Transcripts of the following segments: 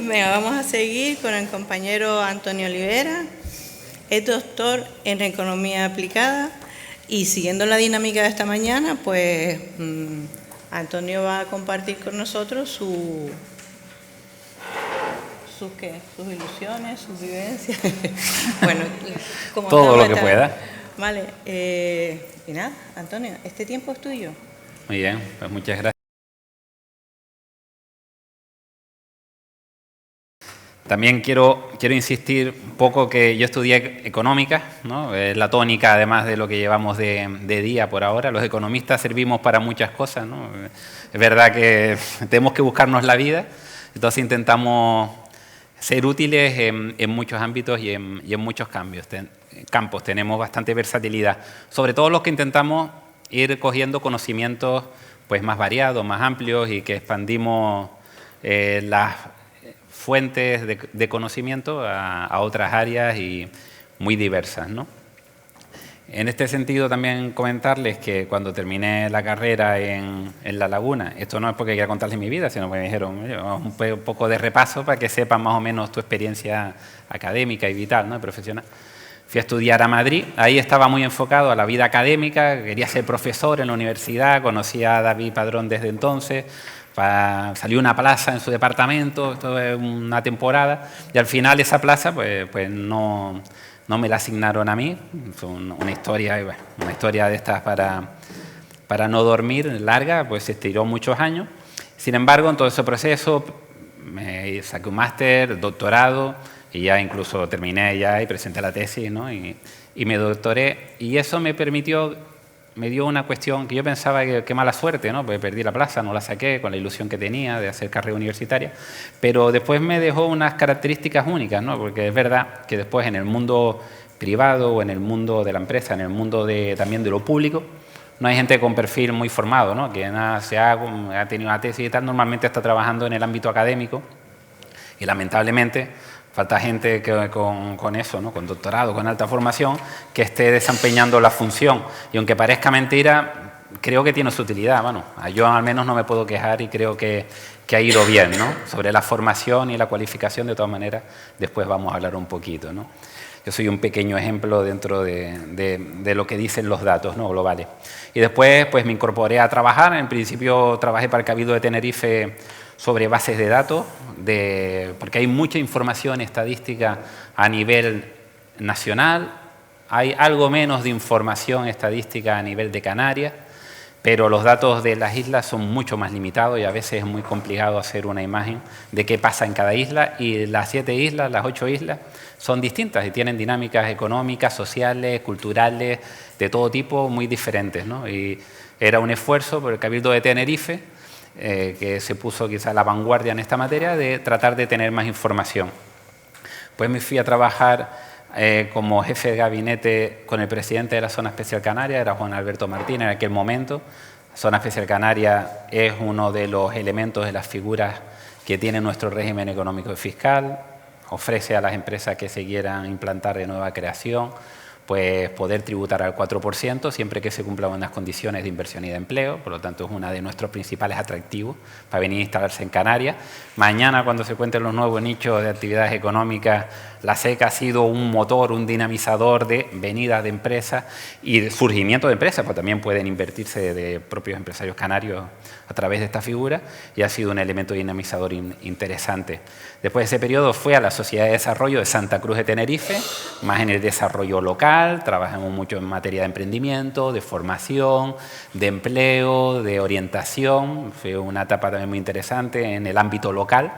Venga, vamos a seguir con el compañero Antonio Olivera. Es doctor en Economía Aplicada y siguiendo la dinámica de esta mañana, pues Antonio va a compartir con nosotros sus ilusiones, sus vivencias. Bueno, como todo lo que pueda. Vale, y nada, Antonio, este tiempo es tuyo. Muy bien, pues muchas gracias. También quiero insistir un poco que yo estudié económica, ¿no? Es la tónica además de lo que llevamos de día por ahora. Los economistas servimos para muchas cosas, ¿no? Es verdad que tenemos que buscarnos la vida, entonces intentamos ser útiles en muchos ámbitos y en muchos campos. Tenemos bastante versatilidad, sobre todo los que intentamos ir cogiendo conocimientos pues, más variados, más amplios y que expandimos las fuentes de conocimiento a otras áreas y muy diversas, ¿no? En este sentido también comentarles que cuando terminé la carrera en La Laguna, esto no es porque quiera contarles mi vida, sino porque me dijeron un poco de repaso para que sepan más o menos tu experiencia académica y vital, ¿no? Profesional. Fui a estudiar a Madrid, ahí estaba muy enfocado a la vida académica, quería ser profesor en la universidad, conocí a David Padrón desde entonces, salió una plaza en su departamento, esto es una temporada, y al final esa plaza pues no me la asignaron a mí, fue una historia de estas para no dormir, larga, pues se estiró muchos años. Sin embargo, en todo ese proceso me saqué un máster, doctorado, y ya incluso terminé ya y presenté la tesis, ¿no? y me doctoré, y eso me dio una cuestión que yo pensaba que qué mala suerte, ¿no? Porque perdí la plaza, no la saqué con la ilusión que tenía de hacer carrera universitaria, pero después me dejó unas características únicas, ¿no? Porque es verdad que después en el mundo privado o en el mundo de la empresa, en el mundo también de lo público, no hay gente con perfil muy formado, ¿no? Que nada, ha tenido una tesis y tal, normalmente está trabajando en el ámbito académico y lamentablemente falta gente con eso, ¿no? Con doctorado, con alta formación, que esté desempeñando la función. Y aunque parezca mentira, creo que tiene su utilidad. Bueno, yo al menos no me puedo quejar y creo que ha ido bien, ¿no? Sobre la formación y la cualificación, de todas maneras, después vamos a hablar un poquito, ¿no? Yo soy un pequeño ejemplo dentro de lo que dicen los datos, ¿no? Globales. Y después pues, me incorporé a trabajar. En principio trabajé para el Cabildo de Tenerife sobre bases de datos, porque hay mucha información estadística a nivel nacional, hay algo menos de información estadística a nivel de Canarias, pero los datos de las islas son mucho más limitados y a veces es muy complicado hacer una imagen de qué pasa en cada isla, y las 7 islas, las 8 islas, son distintas y tienen dinámicas económicas, sociales, culturales, de todo tipo, muy diferentes, ¿no? Y era un esfuerzo por el Cabildo de Tenerife, que se puso quizá a la vanguardia en esta materia, de tratar de tener más información. Pues me fui a trabajar como jefe de gabinete con el presidente de la Zona Especial Canaria, era Juan Alberto Martínez en aquel momento. La Zona Especial Canaria es uno de los elementos de las figuras que tiene nuestro régimen económico y fiscal, ofrece a las empresas que se quieran implantar de nueva creación, pues poder tributar al 4% siempre que se cumplan unas condiciones de inversión y de empleo, por lo tanto es uno de nuestros principales atractivos para venir a instalarse en Canarias. Mañana, cuando se cuenten los nuevos nichos de actividades económicas, la SECA ha sido un motor, un dinamizador de venidas de empresas y de surgimiento de empresas, pues también pueden invertirse de propios empresarios canarios a través de esta figura, y ha sido un elemento dinamizador interesante. Después de ese periodo fue a la Sociedad de Desarrollo de Santa Cruz de Tenerife, más en el desarrollo local, trabajamos mucho en materia de emprendimiento, de formación, de empleo, de orientación, fue una etapa también muy interesante en el ámbito local.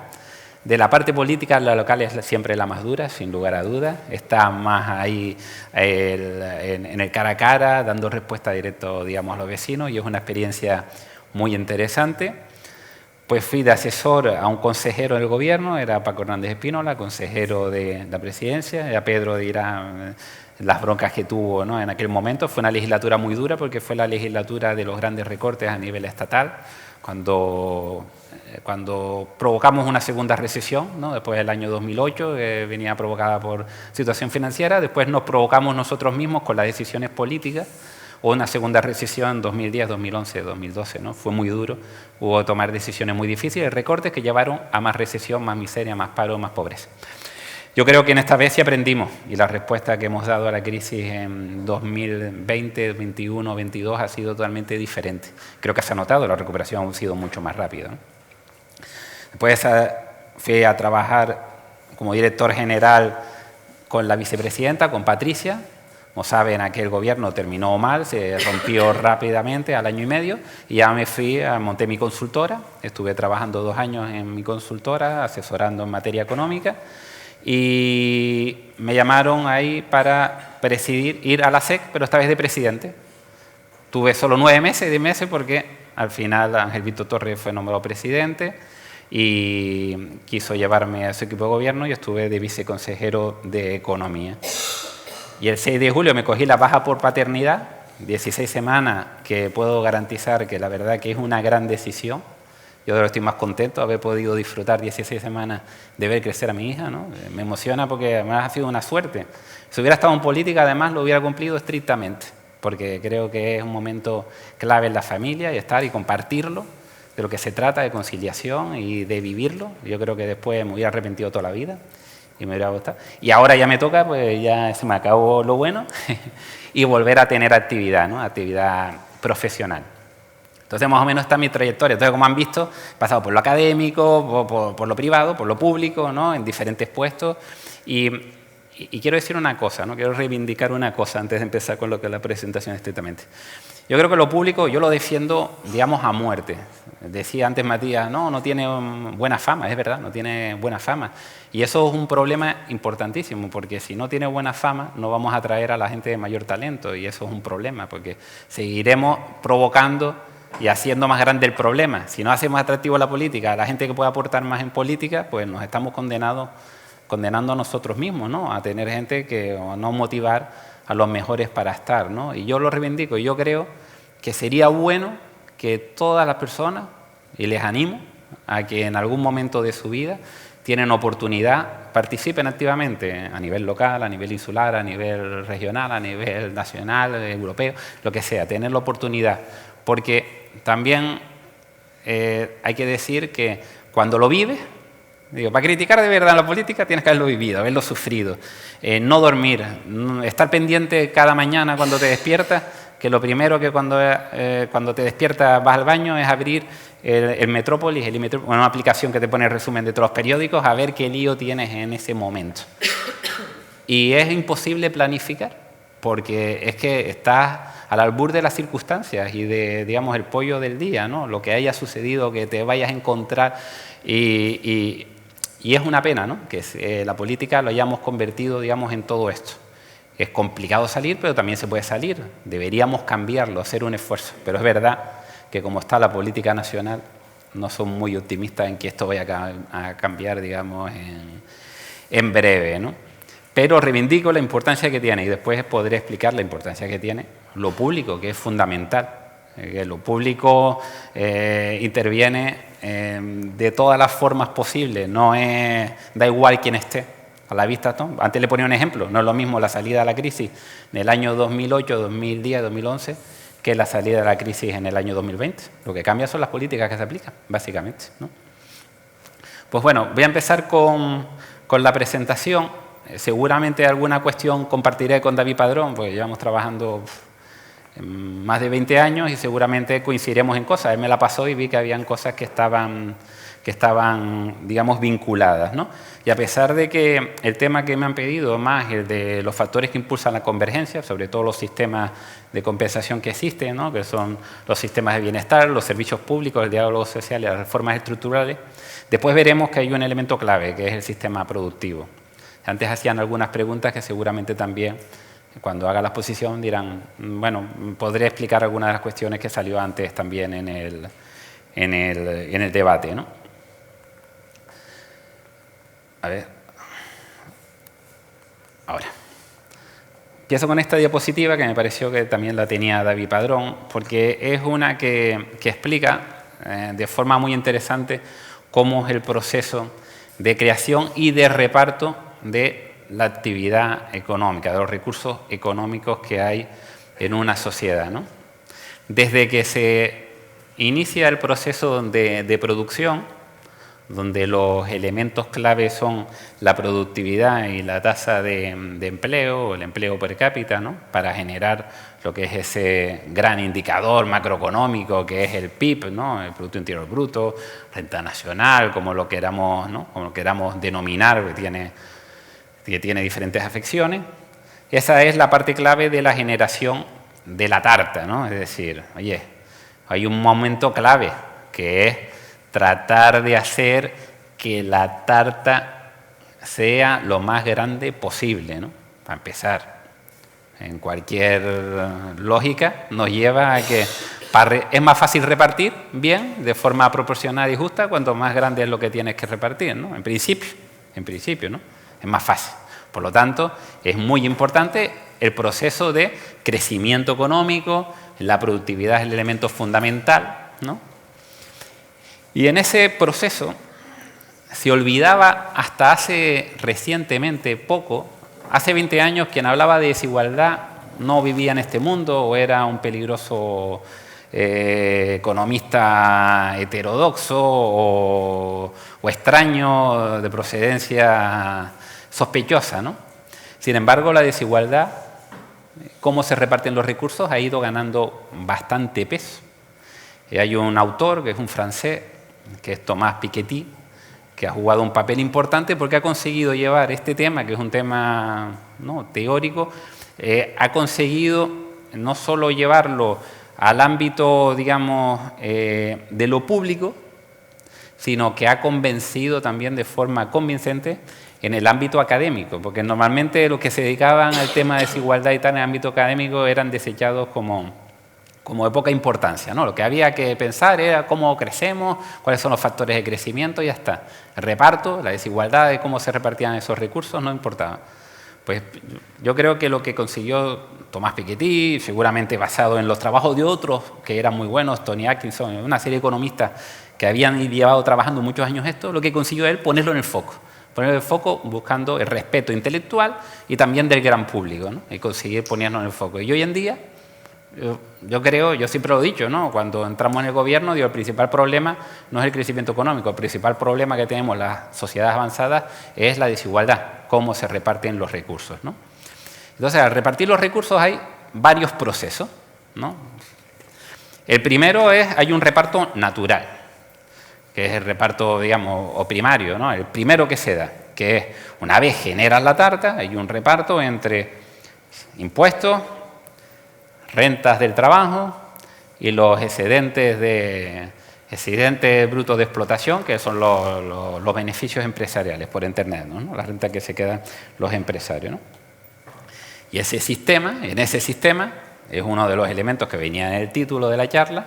De la parte política, la local es siempre la más dura, sin lugar a dudas, está más ahí en el cara a cara, dando respuesta directa, digamos, a los vecinos, y es una experiencia muy interesante. Pues fui de asesor a un consejero del gobierno, era Paco Hernández Espínola, consejero de la presidencia, ya Pedro dirá las broncas que tuvo, ¿no? En aquel momento. Fue una legislatura muy dura porque fue la legislatura de los grandes recortes a nivel estatal, cuando provocamos una segunda recesión, ¿no? Después del año 2008, venía provocada por situación financiera, después nos provocamos nosotros mismos con las decisiones políticas, o una segunda recesión en 2010, 2011, 2012, ¿no? Fue muy duro, hubo que tomar decisiones muy difíciles, recortes que llevaron a más recesión, más miseria, más paro, más pobreza. Yo creo que en esta vez sí aprendimos y la respuesta que hemos dado a la crisis en 2020, 2021, 2022 ha sido totalmente diferente. Creo que se ha notado, la recuperación ha sido mucho más rápida, ¿no? Después fui a trabajar como director general con la vicepresidenta, con Patricia. Como saben, aquel gobierno terminó mal, se rompió rápidamente al año y medio y ya me monté mi consultora. Estuve trabajando 2 años en mi consultora, asesorando en materia económica. Y me llamaron ahí para ir a la SEC, pero esta vez de presidente. Tuve solo 9 meses, 10 meses, porque al final Ángel Víctor Torres fue nombrado presidente y quiso llevarme a su equipo de gobierno y estuve de viceconsejero de Economía. Y el 6 de julio me cogí la baja por paternidad, 16 semanas, que puedo garantizar que la verdad que es una gran decisión. Yo ahora estoy más contento de haber podido disfrutar 16 semanas de ver crecer a mi hija, ¿no? Me emociona porque además ha sido una suerte. Si hubiera estado en política, además lo hubiera cumplido estrictamente, porque creo que es un momento clave en la familia y estar y compartirlo, de lo que se trata, de conciliación y de vivirlo. Yo creo que después me hubiera arrepentido toda la vida y me hubiera gustado. Y ahora ya me toca, pues ya se me acabó lo bueno y volver a tener actividad, ¿no? Actividad profesional. Entonces, más o menos está mi trayectoria. Entonces, como han visto, he pasado por lo académico, por lo privado, por lo público, ¿no? En diferentes puestos. Y quiero decir una cosa, ¿no? Quiero reivindicar una cosa antes de empezar con lo que es la presentación estrictamente. Yo creo que lo público yo lo defiendo, digamos, a muerte. Decía antes Matías, no tiene buena fama, es verdad, no tiene buena fama. Y eso es un problema importantísimo, porque si no tiene buena fama, no vamos a atraer a la gente de mayor talento. Y eso es un problema, porque seguiremos provocando y haciendo más grande el problema. Si no hacemos atractivo la política, a la gente que puede aportar más en política, pues nos estamos condenando a nosotros mismos, ¿no? A tener gente que no motivar a los mejores para estar, ¿no? Y yo lo reivindico. Yo creo que sería bueno que todas las personas, y les animo a que en algún momento de su vida tienen oportunidad, participen activamente a nivel local, a nivel insular, a nivel regional, a nivel nacional, europeo, lo que sea, tener la oportunidad. Porque también hay que decir que cuando lo vives, para criticar de verdad la política tienes que haberlo vivido, haberlo sufrido. No dormir, estar pendiente cada mañana cuando te despiertas, que lo primero que cuando te despiertas vas al baño es abrir el Metrópolis, una aplicación que te pone el resumen de todos los periódicos, a ver qué lío tienes en ese momento. Y es imposible planificar, porque es que estás al albur de las circunstancias y de, digamos, el pollo del día, ¿no? Lo que haya sucedido, que te vayas a encontrar y es una pena, ¿no? Que la política lo hayamos convertido, digamos, en todo esto. Es complicado salir, pero también se puede salir. Deberíamos cambiarlo, hacer un esfuerzo. Pero es verdad que como está la política nacional, no son muy optimistas en que esto vaya a cambiar, digamos, en breve, ¿no? Pero reivindico la importancia que tiene y después podré explicar la importancia que tiene lo público, que es fundamental. Que lo público interviene de todas las formas posibles, da igual quién esté, a la vista. Antes le ponía un ejemplo, no es lo mismo la salida de la crisis en el año 2008, 2010, 2011, que la salida de la crisis en el año 2020. Lo que cambia son las políticas que se aplican, básicamente, ¿no? Pues bueno, voy a empezar con la presentación. Seguramente alguna cuestión compartiré con David Padrón, porque llevamos trabajando más de 20 años y seguramente coincidiremos en cosas. Él me la pasó y vi que habían cosas que estaban, digamos, vinculadas, ¿no? Y a pesar de que el tema que me han pedido más el de los factores que impulsan la convergencia, sobre todo los sistemas de compensación que existen, ¿no? Que son los sistemas de bienestar, los servicios públicos, el diálogo social y las reformas estructurales, después veremos que hay un elemento clave, que es el sistema productivo. Antes hacían algunas preguntas que seguramente también, cuando haga la exposición, dirán, bueno, podré explicar algunas de las cuestiones que salió antes también en el debate, ¿no? A ver. Ahora. Empiezo con esta diapositiva que me pareció que también la tenía David Padrón, porque es una que explica de forma muy interesante cómo es el proceso de creación y de reparto de la actividad económica, de los recursos económicos que hay en una sociedad, ¿no? Desde que se inicia el proceso de producción, donde los elementos clave son la productividad y la tasa de empleo, el empleo per cápita, ¿no? Para generar lo que es ese gran indicador macroeconómico que es el PIB, ¿no? El Producto Interior Bruto, renta nacional, como lo queramos, ¿no? Como lo queramos denominar, que tiene diferentes afecciones. Esa es la parte clave de la generación de la tarta, ¿no? Es decir, oye, hay un momento clave que es tratar de hacer que la tarta sea lo más grande posible, ¿no? Para empezar, en cualquier lógica nos lleva a que es más fácil repartir bien, de forma proporcional y justa, cuanto más grande es lo que tienes que repartir, ¿no? En principio, ¿no? Es más fácil. Por lo tanto, es muy importante el proceso de crecimiento económico, la productividad es el elemento fundamental, ¿no? Y en ese proceso se olvidaba hasta hace recientemente poco, hace 20 años quien hablaba de desigualdad no vivía en este mundo o era un peligroso economista heterodoxo o extraño de procedencia sospechosa, ¿no? Sin embargo, la desigualdad, cómo se reparten los recursos, ha ido ganando bastante peso. Hay un autor que es un francés, que es Thomas Piketty, que ha jugado un papel importante porque ha conseguido llevar este tema, que es un tema, ¿no?, teórico, ha conseguido no solo llevarlo al ámbito, digamos, de lo público, sino que ha convencido también de forma convincente en el ámbito académico, porque normalmente los que se dedicaban al tema de desigualdad y tal en el ámbito académico eran desechados como de poca importancia, ¿no? Lo que había que pensar era cómo crecemos, cuáles son los factores de crecimiento y ya está. El reparto, la desigualdad de cómo se repartían esos recursos no importaba. Pues yo creo que lo que consiguió Thomas Piketty, seguramente basado en los trabajos de otros que eran muy buenos, Tony Atkinson, una serie de economistas que habían llevado trabajando muchos años esto, lo que consiguió él ponerlo en el foco. Ponerlo en el foco buscando el respeto intelectual y también del gran público, ¿no? Y conseguir ponerlo en el foco. Y hoy en día, yo creo, yo siempre lo he dicho, ¿no? Cuando entramos en el gobierno, digo, el principal problema no es el crecimiento económico, el principal problema que tenemos las sociedades avanzadas es la desigualdad, cómo se reparten los recursos, ¿no? Entonces, al repartir los recursos hay varios procesos, ¿no? El primero hay un reparto natural, que es el reparto, digamos, o primario, ¿no? El primero que se da, que es, una vez generas la tarta, hay un reparto entre impuestos, rentas del trabajo y los excedentes brutos de explotación, que son los beneficios empresariales por Internet, ¿no? La renta que se quedan los empresarios, ¿no? Y en ese sistema es uno de los elementos que venía en el título de la charla.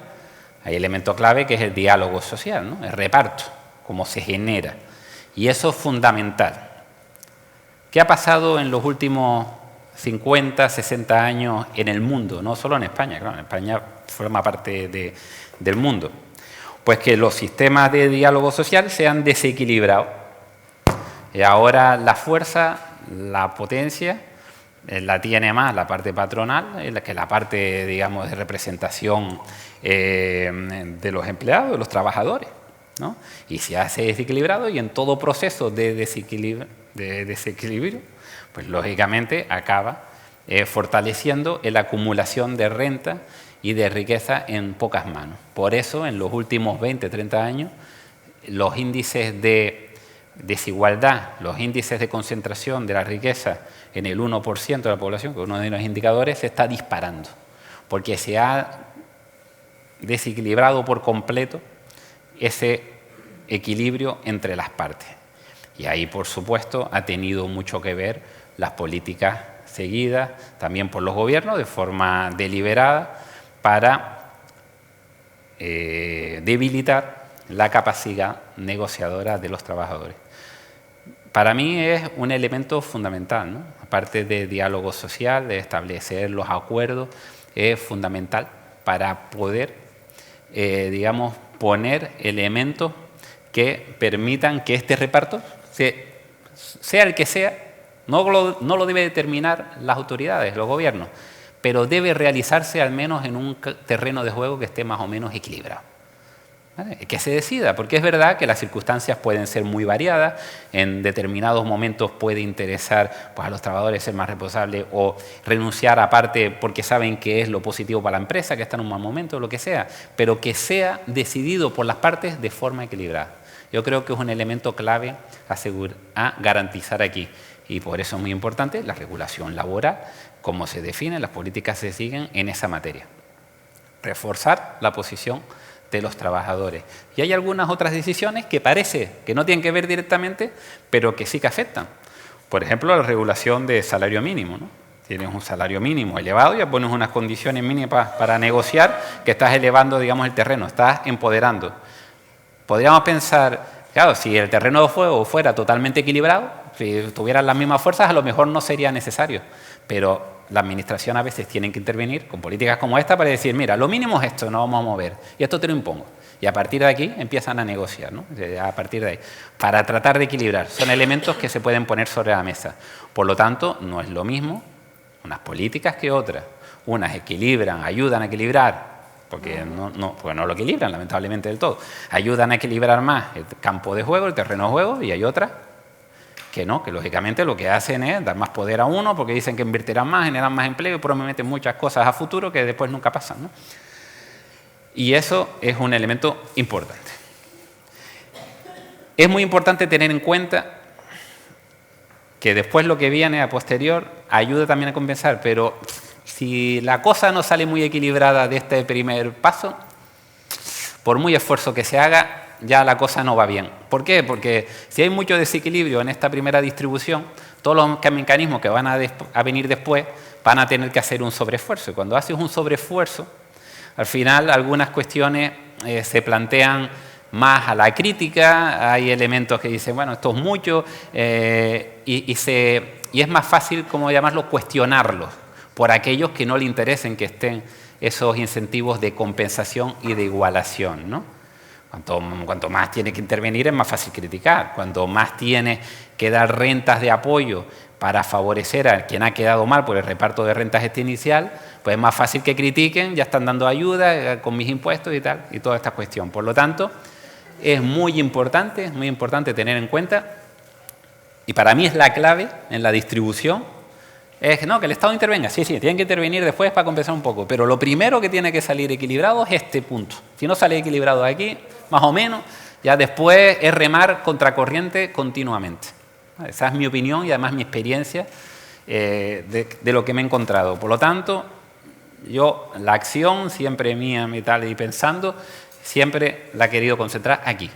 Hay elemento clave que es el diálogo social, ¿no? El reparto, cómo se genera. Y eso es fundamental. ¿Qué ha pasado en los últimos 50, 60 años en el mundo? No solo en España, claro, en España forma parte del mundo. Pues que los sistemas de diálogo social se han desequilibrado. Y ahora la fuerza, la potencia, la tiene más la parte patronal que la parte, digamos, de representación de los empleados, de los trabajadores, ¿no? Y se hace desequilibrado y en todo proceso de desequilibrio, pues lógicamente acaba fortaleciendo la acumulación de renta y de riqueza en pocas manos. Por eso, en los últimos 20, 30 años, los índices de desigualdad, los índices de concentración de la riqueza en el 1% de la población, que es uno de los indicadores, se está disparando, porque se ha desequilibrado por completo ese equilibrio entre las partes. Y ahí, por supuesto, ha tenido mucho que ver las políticas seguidas, también por los gobiernos, de forma deliberada, para debilitar la capacidad negociadora de los trabajadores. Para mí es un elemento fundamental, ¿no? Aparte de diálogo social, de establecer los acuerdos, es fundamental para poder, digamos, poner elementos que permitan que este reparto, sea el que sea, no lo debe determinar las autoridades, los gobiernos, pero debe realizarse al menos en un terreno de juego que esté más o menos equilibrado. ¿Vale? Que se decida, porque es verdad que las circunstancias pueden ser muy variadas, en determinados momentos puede interesar pues, a los trabajadores ser más responsables o renunciar aparte porque saben que es lo positivo para la empresa, que está en un mal momento, lo que sea, pero que sea decidido por las partes de forma equilibrada. Yo creo que es un elemento clave a garantizar aquí y por eso es muy importante la regulación laboral, cómo se definen, las políticas se siguen en esa materia. Reforzar la posición de los trabajadores. Y hay algunas otras decisiones que parece que no tienen que ver directamente, pero que sí que afectan. Por ejemplo, la regulación de salario mínimo, ¿no? Tienes un salario mínimo elevado, ya pones unas condiciones mínimas para negociar, que estás elevando, digamos, el terreno, estás empoderando. Podríamos pensar, claro, si el terreno de juego fuera totalmente equilibrado, si tuvieran las mismas fuerzas, a lo mejor no sería necesario. Pero la administración a veces tiene que intervenir con políticas como esta para decir, mira, lo mínimo es esto, no vamos a mover, y esto te lo impongo. Y a partir de aquí empiezan a negociar, ¿no? A partir de ahí, para tratar de equilibrar. Son elementos que se pueden poner sobre la mesa. Por lo tanto, no es lo mismo unas políticas que otras. Unas equilibran, ayudan a equilibrar, porque no lo equilibran, lamentablemente, del todo. Ayudan a equilibrar más el campo de juego, el terreno de juego, y hay otras que no, que lógicamente lo que hacen es dar más poder a uno porque dicen que invertirán más, generan más empleo y prometen muchas cosas a futuro que después nunca pasan, ¿no? Y eso es un elemento importante. Es muy importante tener en cuenta que después lo que viene a posterior ayuda también a compensar, pero si la cosa no sale muy equilibrada de este primer paso, por muy esfuerzo que se haga, ya la cosa no va bien. ¿Por qué? Porque si hay mucho desequilibrio en esta primera distribución, todos los mecanismos que van a venir después van a tener que hacer un sobreesfuerzo. Y cuando haces un sobreesfuerzo, al final algunas cuestiones se plantean más a la crítica, hay elementos que dicen, bueno, esto es mucho, y es más fácil, como llamarlo, cuestionarlos por aquellos que no le interesen que estén esos incentivos de compensación y de igualación, ¿no? Cuanto más tiene que intervenir es más fácil criticar. Cuanto más tiene que dar rentas de apoyo para favorecer a quien ha quedado mal por el reparto de rentas inicial, pues es más fácil que critiquen, ya están dando ayuda con mis impuestos y tal, y toda esta cuestión. Por lo tanto, es muy importante tener en cuenta, y para mí es la clave en la distribución, es que el Estado intervenga. Sí, tienen que intervenir después para compensar un poco, pero lo primero que tiene que salir equilibrado es este punto. Si no sale equilibrado aquí, más o menos, ya después es remar contracorriente continuamente. Esa es mi opinión y además mi experiencia de lo que me he encontrado. Por lo tanto, yo la acción siempre mía y tal, y pensando, siempre la he querido concentrar aquí.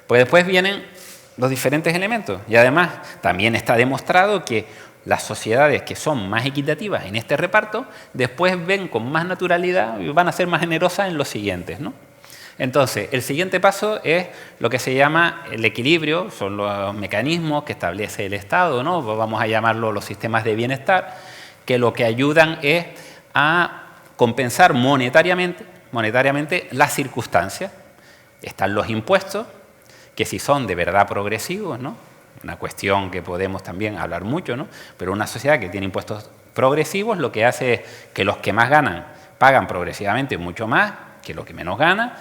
Pues después vienen los diferentes elementos y además también está demostrado que las sociedades que son más equitativas en este reparto, después ven con más naturalidad y van a ser más generosas en los siguientes, ¿no? Entonces, el siguiente paso es lo que se llama el equilibrio, son los mecanismos que establece el Estado, ¿no? Vamos a llamarlo los sistemas de bienestar, que lo que ayudan es a compensar monetariamente las circunstancias. Están los impuestos, que si son de verdad progresivos, ¿no? Una cuestión que podemos también hablar mucho, ¿no? Pero una sociedad que tiene impuestos progresivos lo que hace es que los que más ganan pagan progresivamente mucho más que los que menos ganan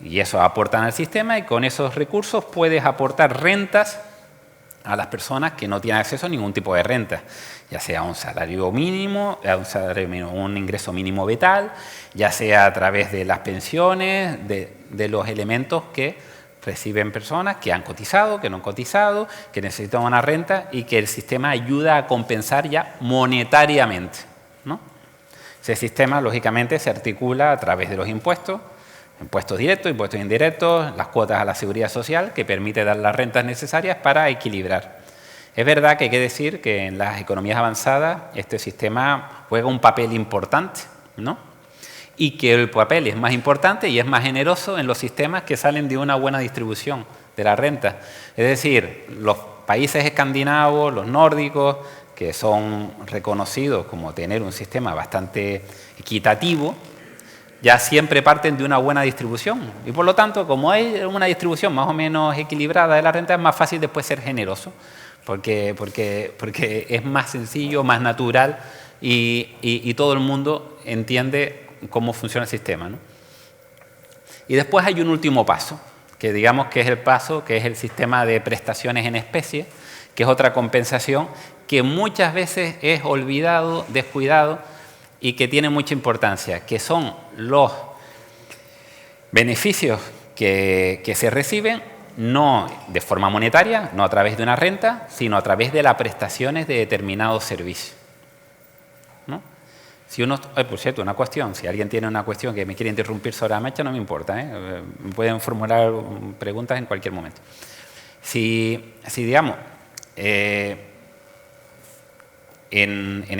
y eso aportan al sistema y con esos recursos puedes aportar rentas a las personas que no tienen acceso a ningún tipo de renta, ya sea un salario mínimo, un ingreso mínimo vital, ya sea a través de las pensiones, de los elementos que reciben personas que han cotizado, que no han cotizado, que necesitan una renta y que el sistema ayuda a compensar ya monetariamente, ¿no? Ese sistema, lógicamente, se articula a través de los impuestos, impuestos directos, impuestos indirectos, las cuotas a la seguridad social, que permite dar las rentas necesarias para equilibrar. Es verdad que hay que decir que en las economías avanzadas este sistema juega un papel importante, ¿no? Y que el papel es más importante y es más generoso en los sistemas que salen de una buena distribución de la renta. Es decir, los países escandinavos, los nórdicos, que son reconocidos como tener un sistema bastante equitativo, ya siempre parten de una buena distribución. Y por lo tanto, como hay una distribución más o menos equilibrada de la renta, es más fácil después ser generoso, porque es más sencillo, más natural y todo el mundo entiende cómo funciona el sistema, ¿no? Y después hay un último paso, que digamos que es el paso, que es el sistema de prestaciones en especie, que es otra compensación que muchas veces es olvidado, descuidado y que tiene mucha importancia, que son los beneficios que se reciben no de forma monetaria, no a través de una renta, sino a través de las prestaciones de determinados servicios, ¿no? Si uno, por cierto, una cuestión, si alguien tiene una cuestión que me quiere interrumpir sobre la marcha, no me importa, ¿eh? Me pueden formular preguntas en cualquier momento. Si digamos, en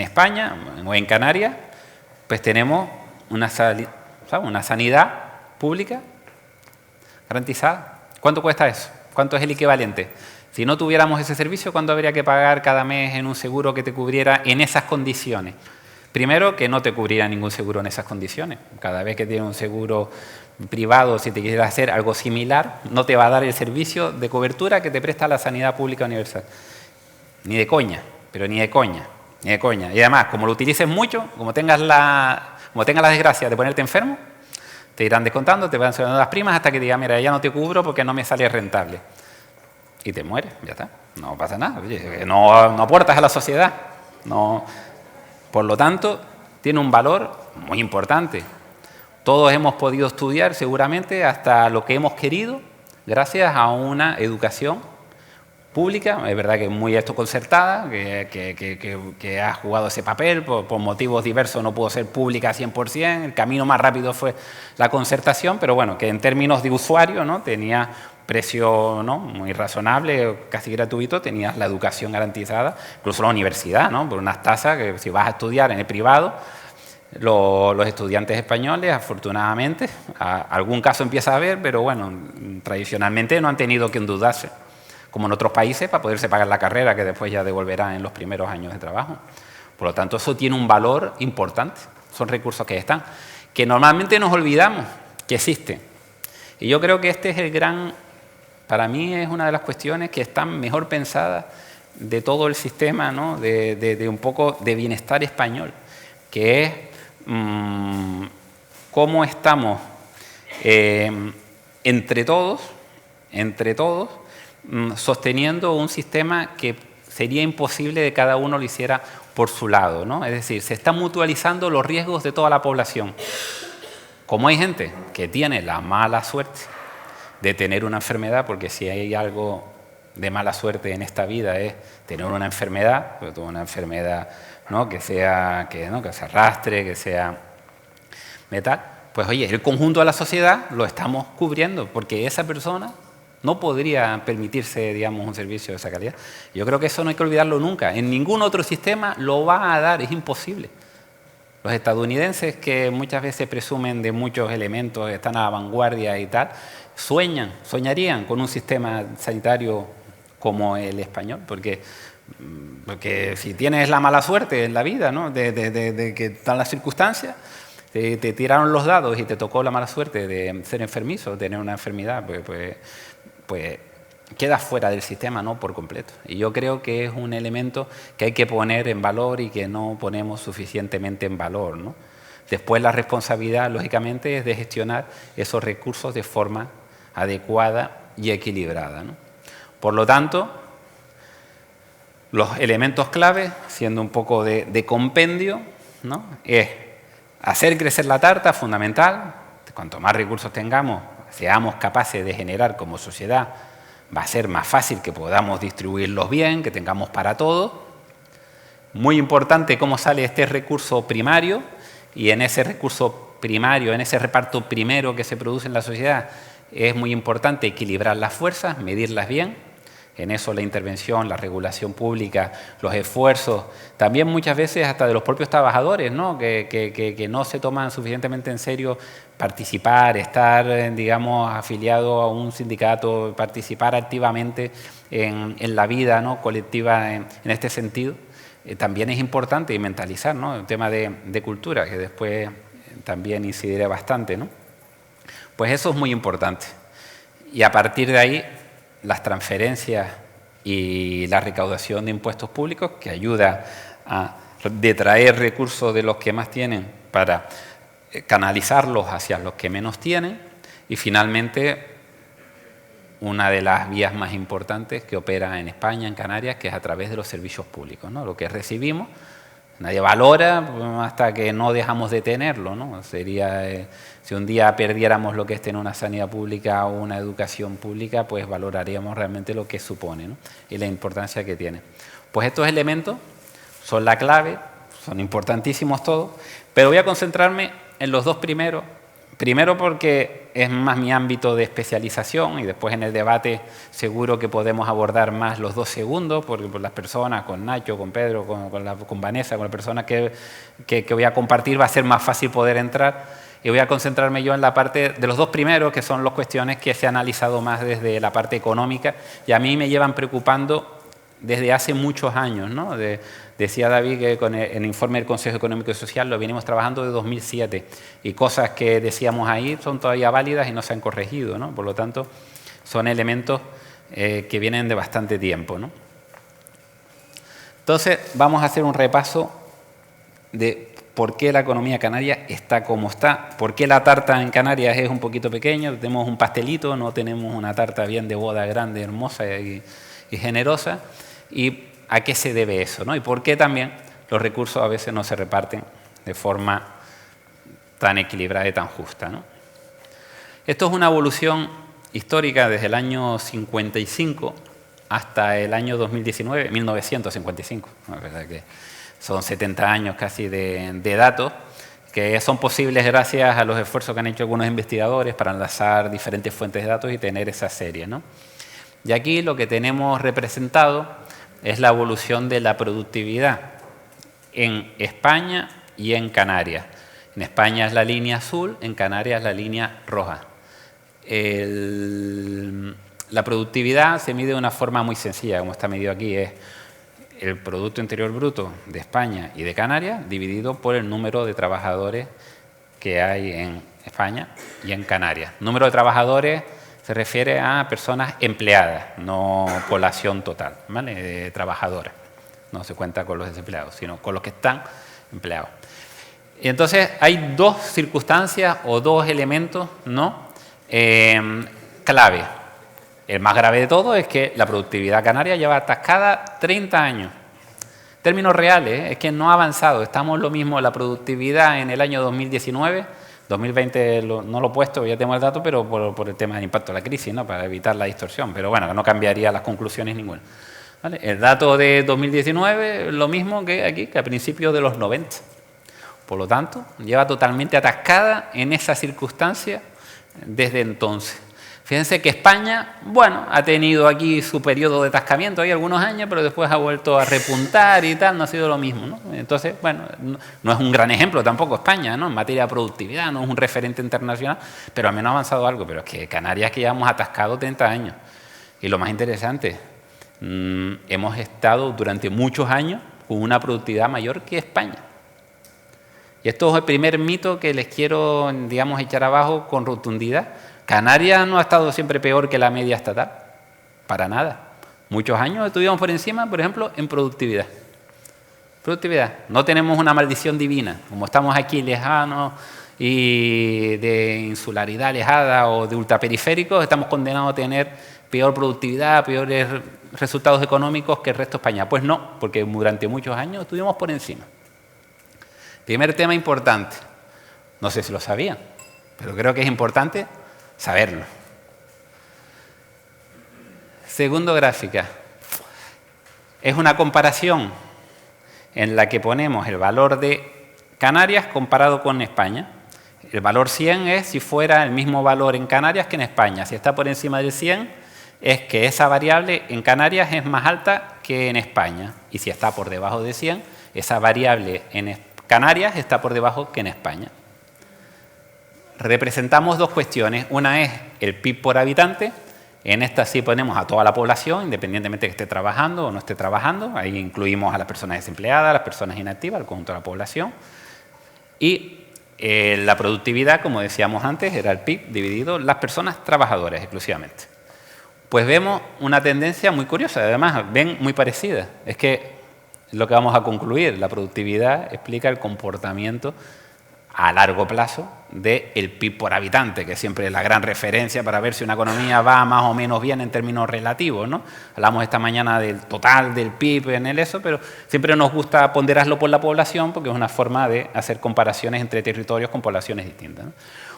España o en Canarias, pues tenemos una sanidad pública garantizada. ¿Cuánto cuesta eso? ¿Cuánto es el equivalente? Si no tuviéramos ese servicio, ¿cuánto habría que pagar cada mes en un seguro que te cubriera en esas condiciones? Primero, que no te cubriera ningún seguro en esas condiciones. Cada vez que tienes un seguro privado, si te quieres hacer algo similar, no te va a dar el servicio de cobertura que te presta la sanidad pública universal. Ni de coña, pero ni de coña, ni de coña. Y además, como lo utilices mucho, como tengas la desgracia de ponerte enfermo, te irán descontando, te van subiendo las primas hasta que digas, mira, ya no te cubro porque no me sale rentable. Y te mueres, ya está. No pasa nada. Oye, no aportas a la sociedad. No. Por lo tanto, tiene un valor muy importante. Todos hemos podido estudiar seguramente hasta lo que hemos querido gracias a una educación pública, es verdad que muy concertada, que ha jugado ese papel, por motivos diversos no pudo ser pública 100%, el camino más rápido fue la concertación, pero bueno, que en términos de usuario, ¿no?, tenía precio, ¿no?, muy razonable, casi gratuito, tenías la educación garantizada, incluso la universidad, ¿no?, por unas tasas que si vas a estudiar en el privado, los estudiantes españoles, afortunadamente, algún caso empieza a haber, pero bueno, tradicionalmente no han tenido que endeudarse, como en otros países, para poderse pagar la carrera que después ya devolverán en los primeros años de trabajo. Por lo tanto, eso tiene un valor importante. Son recursos que están, que normalmente nos olvidamos que existen. Y yo creo que este es el gran, para mí es una de las cuestiones que están mejor pensadas de todo el sistema, ¿no?, de un poco de bienestar español, que es cómo estamos entre todos, sosteniendo un sistema que sería imposible de cada uno lo hiciera por su lado, ¿no? Es decir, se están mutualizando los riesgos de toda la población. Como hay gente que tiene la mala suerte de tener una enfermedad, porque si hay algo de mala suerte en esta vida es tener una enfermedad, sobre todo una enfermedad, ¿no?, que se arrastre, que sea metal, pues oye, el conjunto de la sociedad lo estamos cubriendo, porque esa persona no podría permitirse, digamos, un servicio de esa calidad. Yo creo que eso no hay que olvidarlo nunca. En ningún otro sistema lo va a dar, es imposible. Los estadounidenses, que muchas veces presumen de muchos elementos, están a la vanguardia y tal, soñarían con un sistema sanitario como el español, porque si tienes la mala suerte en la vida, ¿no?, de que están las circunstancias, te tiraron los dados y te tocó la mala suerte de ser enfermizo, tener una enfermedad, pues quedas fuera del sistema, ¿no?, por completo. Y yo creo que es un elemento que hay que poner en valor y que no ponemos suficientemente en valor, ¿no? Después la responsabilidad, lógicamente, es de gestionar esos recursos de forma adecuada y equilibrada, ¿no? Por lo tanto, los elementos clave, siendo un poco de compendio, ¿no?, es hacer crecer la tarta, fundamental. Cuanto más recursos tengamos, seamos capaces de generar como sociedad, va a ser más fácil que podamos distribuirlos bien, que tengamos para todos. Muy importante cómo sale este recurso primario, y en ese recurso primario, en ese reparto primero que se produce en la sociedad, es muy importante equilibrar las fuerzas, medirlas bien. En eso la intervención, la regulación pública, los esfuerzos, también muchas veces hasta de los propios trabajadores, ¿no?, que no se toman suficientemente en serio participar, estar, digamos, afiliado a un sindicato, participar activamente en la vida, ¿no?, colectiva en este sentido. También es importante y mentalizar, ¿no?, el tema de cultura, que después también incidiré bastante, ¿no? Pues eso es muy importante. Y a partir de ahí, las transferencias y la recaudación de impuestos públicos, que ayuda a de traer recursos de los que más tienen para canalizarlos hacia los que menos tienen. Y finalmente, una de las vías más importantes que opera en España, en Canarias, que es a través de los servicios públicos, ¿no? Lo que recibimos, nadie valora hasta que no dejamos de tenerlo, ¿no? Sería, si un día perdiéramos lo que es tener una sanidad pública o una educación pública, pues valoraríamos realmente lo que supone, ¿no? Y la importancia que tiene. Pues estos elementos son la clave, son importantísimos todos, pero voy a concentrarme en los dos primeros. Primero porque es más mi ámbito de especialización y después en el debate seguro que podemos abordar más los dos segundos, porque por las personas, con Nacho, con Pedro, con Vanessa, con la persona que voy a compartir, va a ser más fácil poder entrar. Y voy a concentrarme yo en la parte de los dos primeros, que son las cuestiones que se han analizado más desde la parte económica y a mí me llevan preocupando desde hace muchos años, ¿no? Decía David que con el informe del Consejo Económico y Social lo venimos trabajando de 2007 y cosas que decíamos ahí son todavía válidas y no se han corregido, ¿no? Por lo tanto, son elementos que vienen de bastante tiempo, ¿no? Entonces, vamos a hacer un repaso de por qué la economía canaria está como está, por qué la tarta en Canarias es un poquito pequeña, tenemos un pastelito, no tenemos una tarta bien de boda grande, hermosa y generosa, y a qué se debe eso, ¿no? Y por qué también los recursos a veces no se reparten de forma tan equilibrada y tan justa, ¿no? Esto es una evolución histórica desde el año 55 hasta el año 2019, 1955, ¿no? La verdad que son 70 años casi de datos que son posibles gracias a los esfuerzos que han hecho algunos investigadores para enlazar diferentes fuentes de datos y tener esa serie, ¿no? Y aquí lo que tenemos representado es la evolución de la productividad en España y en Canarias. En España es la línea azul, en Canarias es la línea roja. La productividad se mide de una forma muy sencilla, como está medido aquí, es el Producto Interior Bruto de España y de Canarias dividido por el número de trabajadores que hay en España y en Canarias. Número de trabajadores se refiere a personas empleadas, no población total, ¿vale? Trabajadoras. No se cuenta con los desempleados, sino con los que están empleados. Y entonces hay dos circunstancias o dos elementos, ¿no? Clave. El más grave de todo es que la productividad canaria lleva atascada 30 años. En términos reales, es que no ha avanzado. Estamos lo mismo, la productividad en el año 2019, 2020 no lo he puesto, ya tengo el dato, pero por el tema del impacto de la crisis, ¿no? Para evitar la distorsión. Pero bueno, no cambiaría las conclusiones ninguna. ¿Vale? El dato de 2019 lo mismo que aquí, que a principios de los 90. Por lo tanto, lleva totalmente atascada en esa circunstancia desde entonces. Fíjense que España, bueno, ha tenido aquí su periodo de atascamiento, hay algunos años, pero después ha vuelto a repuntar y tal, no ha sido lo mismo, ¿no? Entonces, bueno, no es un gran ejemplo tampoco España, ¿no? En materia de productividad, no es un referente internacional, pero al menos ha avanzado algo. Pero es que Canarias que llevamos atascado 30 años. Y lo más interesante, hemos estado durante muchos años con una productividad mayor que España. Y esto es el primer mito que les quiero, digamos, echar abajo con rotundidad. Canarias no ha estado siempre peor que la media estatal, para nada. Muchos años estuvimos por encima, por ejemplo, en productividad. Productividad. No tenemos una maldición divina, como estamos aquí lejanos y de insularidad alejada o de ultraperiféricos, estamos condenados a tener peor productividad, peores resultados económicos que el resto de España. Pues no, porque durante muchos años estuvimos por encima. Primer tema importante, no sé si lo sabían, pero creo que es importante saberlo. Segundo gráfica, es una comparación en la que ponemos el valor de Canarias comparado con España. El valor 100 es si fuera el mismo valor en Canarias que en España. Si está por encima del 100, es que esa variable en Canarias es más alta que en España. Y si está por debajo de 100, esa variable en Canarias está por debajo que en España. Representamos dos cuestiones. Una es el PIB por habitante. En esta sí ponemos a toda la población, independientemente de que esté trabajando o no esté trabajando. Ahí incluimos a las personas desempleadas, a las personas inactivas, al conjunto de la población. Y la productividad, como decíamos antes, era el PIB dividido las personas trabajadoras exclusivamente. Pues vemos una tendencia muy curiosa, además ven muy parecida. Es que lo que vamos a concluir. La productividad explica el comportamiento a largo plazo del PIB por habitante, que siempre es la gran referencia para ver si una economía va más o menos bien en términos relativos, ¿no? Hablamos esta mañana del total del PIB en el eso, pero siempre nos gusta ponderarlo por la población porque es una forma de hacer comparaciones entre territorios con poblaciones distintas, ¿no?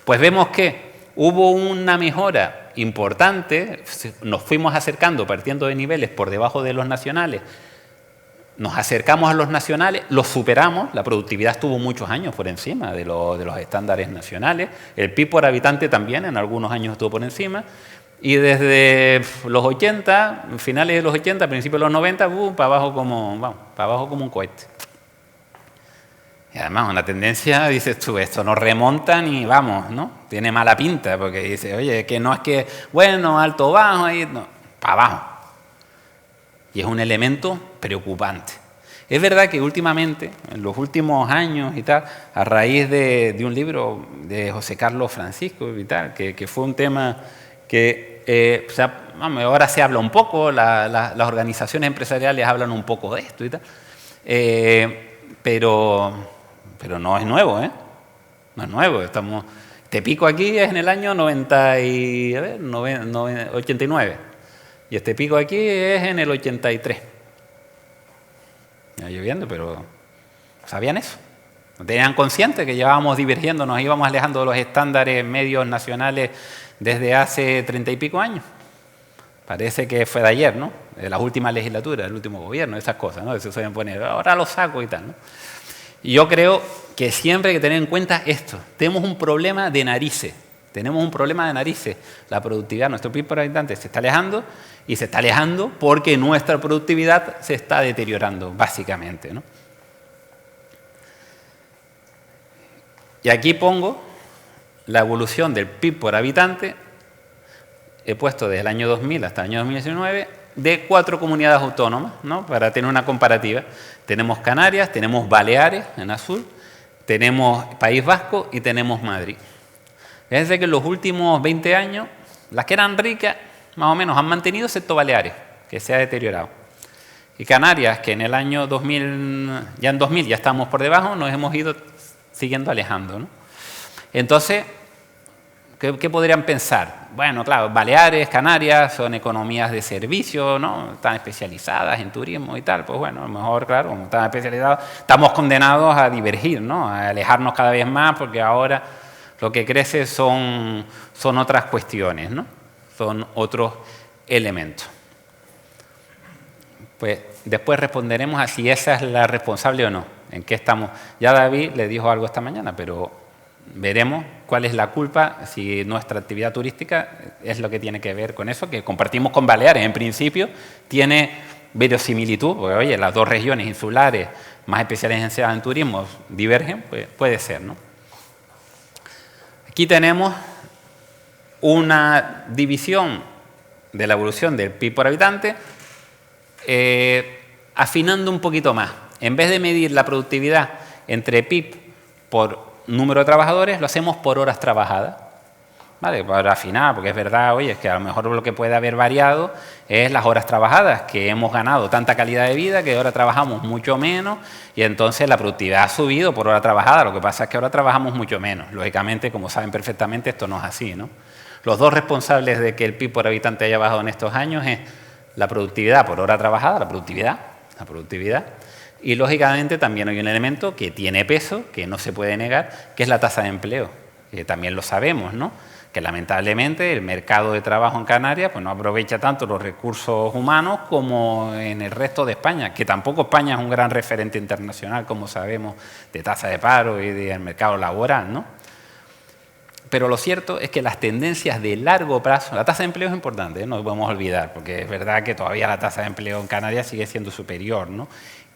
Pues vemos que hubo una mejora importante, nos fuimos acercando partiendo de niveles por debajo de los nacionales, nos acercamos a los nacionales, los superamos, la productividad estuvo muchos años por encima de los estándares nacionales, el PIB por habitante también en algunos años estuvo por encima, y desde los 80, finales de los 80, principios de los 90, para abajo como un cohete. Y además una tendencia, dices tú, esto nos remontan y vamos, ¿no? Tiene mala pinta, porque dice, oye, que no es que, bueno, alto, bajo, ahí, no, para abajo. Y es un elemento preocupante. Es verdad que últimamente, en los últimos años y tal, a raíz de un libro de José Carlos Francisco y tal, que fue un tema que ahora se habla un poco, las organizaciones empresariales hablan un poco de esto y tal, pero no es nuevo, ¿eh? No es nuevo. Este pico aquí es en el año 89. Y este pico aquí es en el 83. Ya lloviendo, pero ¿sabían eso? ¿No tenían consciente que llevábamos divergiendo, nos íbamos alejando de los estándares medios nacionales desde hace 30 y pico años? Parece que fue de ayer, ¿no? De las últimas legislaturas, del último gobierno, esas cosas, ¿no? Eso se suelen poner, ahora lo saco y tal, ¿no? Y yo creo que siempre hay que tener en cuenta esto. Tenemos un problema de narices. La productividad, nuestro PIB por habitante se está alejando y se está alejando porque nuestra productividad se está deteriorando, básicamente, ¿no? Y aquí pongo la evolución del PIB por habitante, he puesto desde el año 2000 hasta el año 2019, de 4 comunidades autónomas, ¿no? Para tener una comparativa. Tenemos Canarias, tenemos Baleares en azul, tenemos País Vasco y tenemos Madrid. Fíjense que en los últimos 20 años, las que eran ricas, más o menos, han mantenido, excepto Baleares, que se ha deteriorado. Y Canarias, que en el año 2000, ya en 2000 ya estamos por debajo, nos hemos ido siguiendo alejando, ¿no? Entonces, ¿qué podrían pensar? Bueno, claro, Baleares, Canarias son economías de servicio, ¿no? Están especializadas en turismo y tal. Pues bueno, a lo mejor, claro, como están especializados, estamos condenados a divergir, ¿no? A alejarnos cada vez más porque ahora lo que crece son otras cuestiones, ¿no? Son otros elementos. Pues después responderemos a si esa es la responsable o no, en qué estamos. Ya David le dijo algo esta mañana, pero veremos cuál es la culpa, si nuestra actividad turística es lo que tiene que ver con eso, que compartimos con Baleares. En principio tiene verosimilitud, porque oye, las dos regiones insulares más especializadas en turismo divergen, pues puede ser, ¿no? Aquí tenemos una división de la evolución del PIB por habitante, afinando un poquito más. En vez de medir la productividad entre PIB por número de trabajadores, lo hacemos por horas trabajadas, ¿vale? Para afinar, porque es verdad, oye, es que a lo mejor lo que puede haber variado es las horas trabajadas, que hemos ganado tanta calidad de vida que ahora trabajamos mucho menos y entonces la productividad ha subido por hora trabajada. Lo que pasa es que ahora trabajamos mucho menos. Lógicamente, como saben perfectamente, esto no es así, ¿no? Los dos responsables de que el PIB por habitante haya bajado en estos años es la productividad por hora trabajada, la productividad, y lógicamente también hay un elemento que tiene peso, que no se puede negar, que es la tasa de empleo, que también lo sabemos, ¿no? Que lamentablemente el mercado de trabajo en Canarias pues no aprovecha tanto los recursos humanos como en el resto de España, que tampoco España es un gran referente internacional, como sabemos, de tasa de paro y del mercado laboral, ¿no? Pero lo cierto es que las tendencias de largo plazo, la tasa de empleo es importante, ¿eh? No lo podemos olvidar, porque es verdad que todavía la tasa de empleo en Canarias sigue siendo superior, ¿no?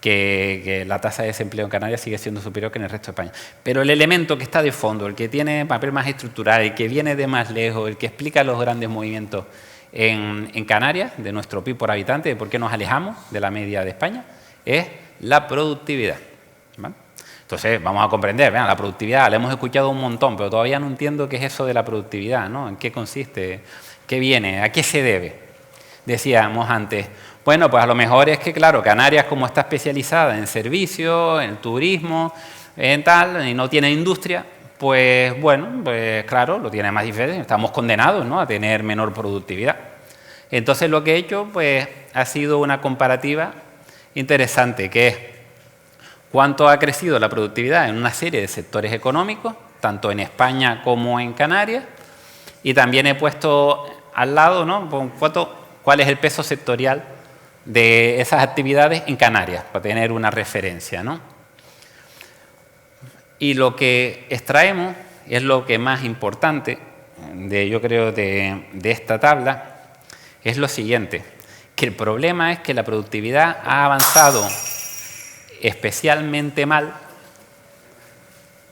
Que la tasa de desempleo en Canarias sigue siendo superior que en el resto de España. Pero el elemento que está de fondo, el que tiene papel más estructural, el que viene de más lejos, el que explica los grandes movimientos en Canarias, de nuestro PIB por habitante, de por qué nos alejamos de la media de España, es la productividad, ¿vale? Entonces, vamos a comprender, vean, la productividad, la hemos escuchado un montón, pero todavía no entiendo qué es eso de la productividad, ¿no? ¿En qué consiste? ¿Qué viene? ¿A qué se debe? Decíamos antes, Bueno, pues a lo mejor es que, claro, Canarias como está especializada en servicios, en turismo, en tal, y no tiene industria, pues bueno, pues claro, lo tiene más difícil, estamos condenados, ¿no?, a tener menor productividad. Entonces lo que he hecho, pues, ha sido una comparativa interesante, que es cuánto ha crecido la productividad en una serie de sectores económicos, tanto en España como en Canarias, y también he puesto al lado, ¿no?, cuál es el peso sectorial de esas actividades en Canarias, para tener una referencia, ¿no? Y lo que extraemos, y es lo que más importante, yo creo, de esta tabla, es lo siguiente, que el problema es que la productividad ha avanzado especialmente mal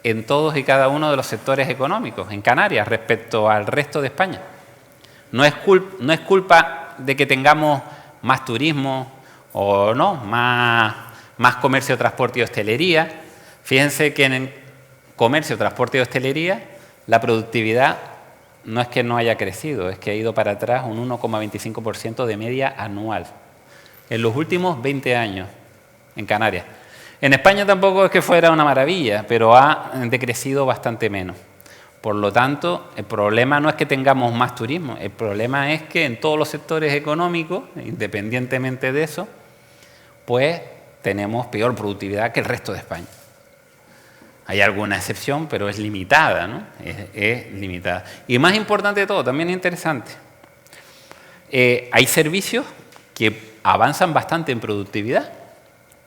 en todos y cada uno de los sectores económicos, en Canarias, respecto al resto de España. No es culpa de que tengamos más turismo o no, más comercio, transporte y hostelería. Fíjense que en el comercio, transporte y hostelería la productividad no es que no haya crecido, es que ha ido para atrás un 1,25% de media anual en los últimos 20 años en Canarias. En España tampoco es que fuera una maravilla, pero ha decrecido bastante menos. Por lo tanto, el problema no es que tengamos más turismo, el problema es que en todos los sectores económicos, independientemente de eso, pues tenemos peor productividad que el resto de España. Hay alguna excepción, pero es limitada, ¿no? Es limitada. Y más importante de todo, también es interesante, hay servicios que avanzan bastante en productividad.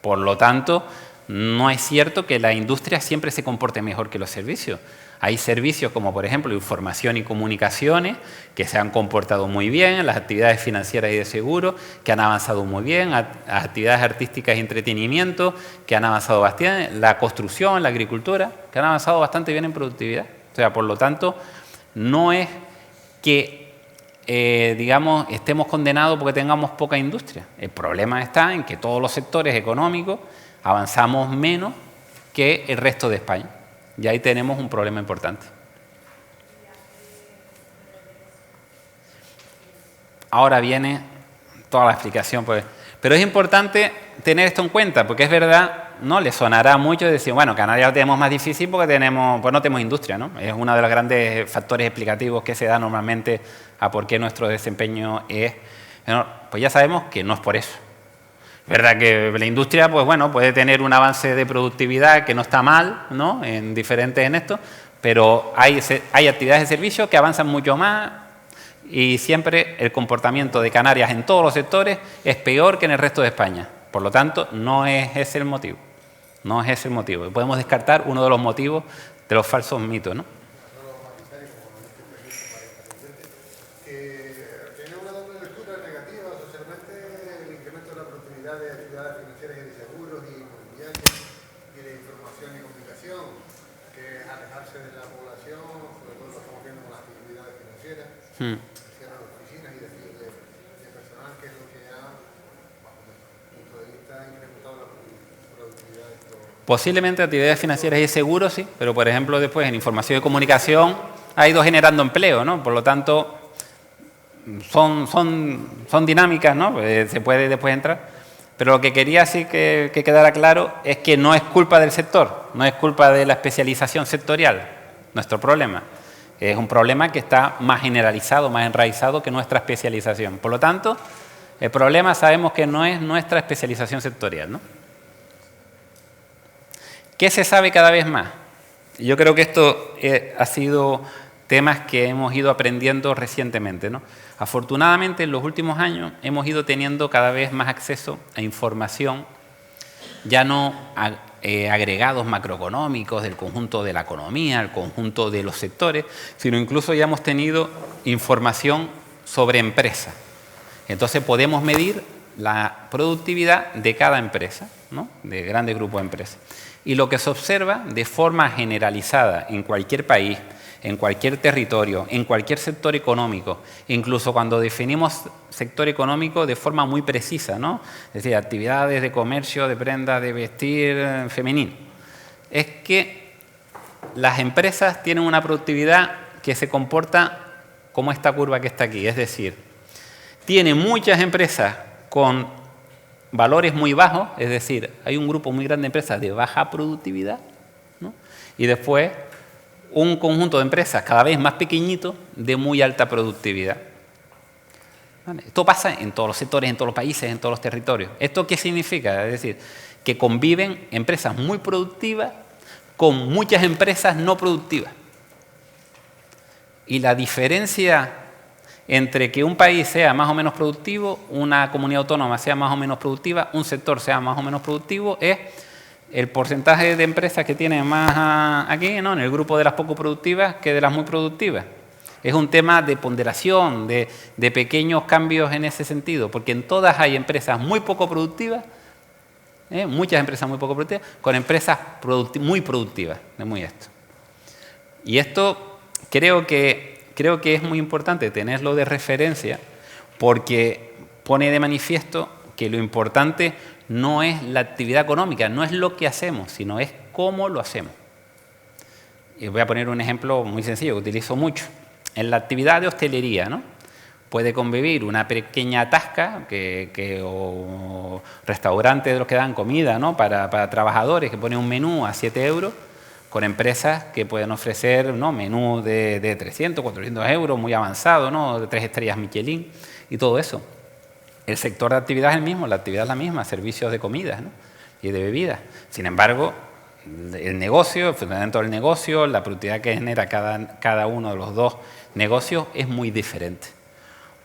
Por lo tanto, no es cierto que la industria siempre se comporte mejor que los servicios. Hay servicios como, por ejemplo, información y comunicaciones, que se han comportado muy bien, las actividades financieras y de seguro, que han avanzado muy bien, las actividades artísticas y entretenimiento, que han avanzado bastante, la construcción, la agricultura, que han avanzado bastante bien en productividad. O sea, por lo tanto, no es que, digamos, estemos condenados porque tengamos poca industria. El problema está en que todos los sectores económicos avanzamos menos que el resto de España. Y ahí tenemos un problema importante. Ahora viene toda la explicación, pues. Pero es importante tener esto en cuenta, porque es verdad, ¿no?, le sonará mucho decir, bueno, Canarias lo tenemos más difícil porque no tenemos industria, ¿no? Es uno de los grandes factores explicativos que se da normalmente a por qué nuestro desempeño es... Pues ya sabemos que no es por eso. Es verdad que la industria, pues bueno, puede tener un avance de productividad que no está mal, ¿no?, en diferentes en esto, pero hay actividades de servicio que avanzan mucho más y siempre el comportamiento de Canarias en todos los sectores es peor que en el resto de España. Por lo tanto, no es ese el motivo. No es ese el motivo. Podemos descartar uno de los motivos de los falsos mitos, ¿no? Oficinas y de personal, que es lo que ha, bajo nuestro punto de vista, incrementado la productividad de estos. Posiblemente actividades financieras y seguros, sí, pero por ejemplo después en información y comunicación ha ido generando empleo, ¿no? Por lo tanto, son dinámicas, ¿no? Se puede después entrar. Pero lo que quería sí que quedara claro es que no es culpa del sector, no es culpa de la especialización sectorial, nuestro problema. Es un problema que está más generalizado, más enraizado que nuestra especialización. Por lo tanto, el problema sabemos que no es nuestra especialización sectorial, ¿no? ¿Qué se sabe cada vez más? Yo creo que esto ha sido temas que hemos ido aprendiendo recientemente, ¿no? Afortunadamente, en los últimos años hemos ido teniendo cada vez más acceso a información, ya no agregados macroeconómicos del conjunto de la economía, el conjunto de los sectores, sino incluso ya hemos tenido información sobre empresas. Entonces podemos medir la productividad de cada empresa, ¿no?, de grandes grupos de empresas. Y lo que se observa de forma generalizada en cualquier país, en cualquier territorio, en cualquier sector económico, incluso cuando definimos sector económico de forma muy precisa, ¿no? Es decir, actividades de comercio, de prendas, de vestir femenino, es que las empresas tienen una productividad que se comporta como esta curva que está aquí, es decir, tiene muchas empresas con valores muy bajos, es decir, hay un grupo muy grande de empresas de baja productividad, ¿no? Y después un conjunto de empresas cada vez más pequeñito de muy alta productividad. ¿Vale? Esto pasa en todos los sectores, en todos los países, en todos los territorios. ¿Esto qué significa? Es decir, que conviven empresas muy productivas con muchas empresas no productivas. Y la diferencia entre que un país sea más o menos productivo, una comunidad autónoma sea más o menos productiva, un sector sea más o menos productivo, es el porcentaje de empresas que tienen más aquí, ¿no?, en el grupo de las poco productivas que de las muy productivas. Es un tema de ponderación, de pequeños cambios en ese sentido, porque en todas hay empresas muy poco productivas, muchas empresas muy poco productivas, con empresas muy productivas, de muy esto. Y esto creo que es muy importante tenerlo de referencia, porque pone de manifiesto que lo importante no es la actividad económica, no es lo que hacemos, sino es cómo lo hacemos. Y voy a poner un ejemplo muy sencillo que utilizo mucho. En la actividad de hostelería, ¿no?, puede convivir una pequeña tasca o restaurante de los que dan comida, ¿no?, para trabajadores, que pone un menú a 7 euros, con empresas que pueden ofrecer, ¿no?, menú de 300, 400 euros, muy avanzado, ¿no?, de 3 estrellas Michelin y todo eso. El sector de actividad es el mismo, la actividad es la misma, servicios de comida, ¿no?, y de bebidas. Sin embargo, el negocio, el fundamento del negocio, la productividad que genera cada uno de los dos negocios es muy diferente.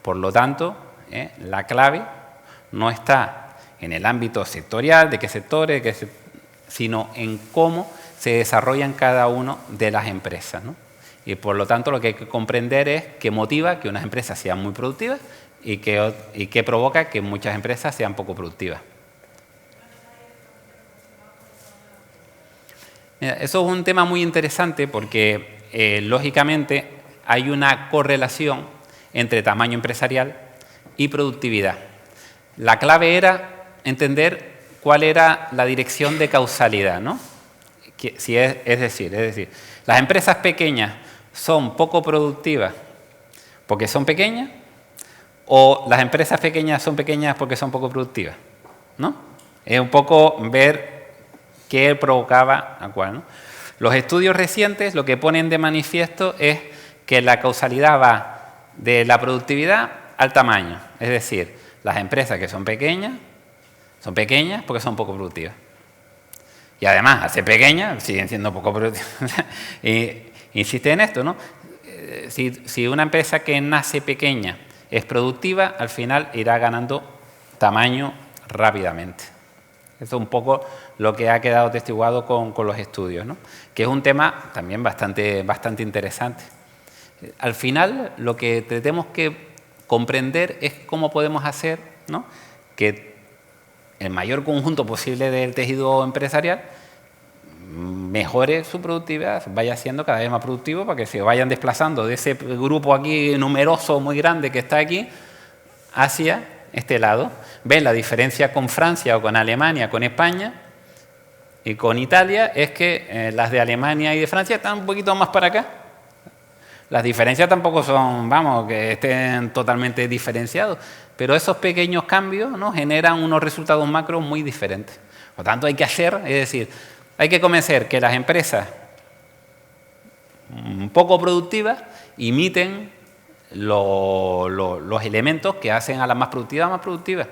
Por lo tanto, la clave no está en el ámbito sectorial, de qué sectores, sino en cómo se desarrollan cada una de las empresas, ¿no? Y por lo tanto lo que hay que comprender es qué motiva que unas empresas sean muy productivas y qué provoca que muchas empresas sean poco productivas. Mira, eso es un tema muy interesante porque lógicamente hay una correlación entre tamaño empresarial y productividad. La clave era entender cuál era la dirección de causalidad, ¿no? Es decir, las empresas pequeñas son poco productivas porque son pequeñas, o las empresas pequeñas son pequeñas porque son poco productivas, ¿no? Es un poco ver qué provocaba a cuál, ¿no? Los estudios recientes lo que ponen de manifiesto es que la causalidad va de la productividad al tamaño. Es decir, las empresas que son pequeñas porque son poco productivas. Y además, al ser pequeñas, siguen siendo poco productivas. Insiste en esto, ¿no? Si una empresa que nace pequeña es productiva, al final irá ganando tamaño rápidamente. Eso es un poco lo que ha quedado testiguado con los estudios, ¿no?, que es un tema también bastante interesante. Al final, lo que tenemos que comprender es cómo podemos hacer, ¿no?, que el mayor conjunto posible del tejido empresarial mejore su productividad, vaya siendo cada vez más productivo para que se vayan desplazando de ese grupo aquí numeroso, muy grande que está aquí, hacia este lado. ¿Ven la diferencia con Francia o con Alemania, con España y con Italia? Es que las de Alemania y de Francia están un poquito más para acá. Las diferencias tampoco son, vamos, que estén totalmente diferenciados, pero esos pequeños cambios, ¿no?, generan unos resultados macro muy diferentes. Por lo tanto, hay que hacer, es decir, hay que convencer que las empresas poco productivas imiten los elementos que hacen a las más productivas.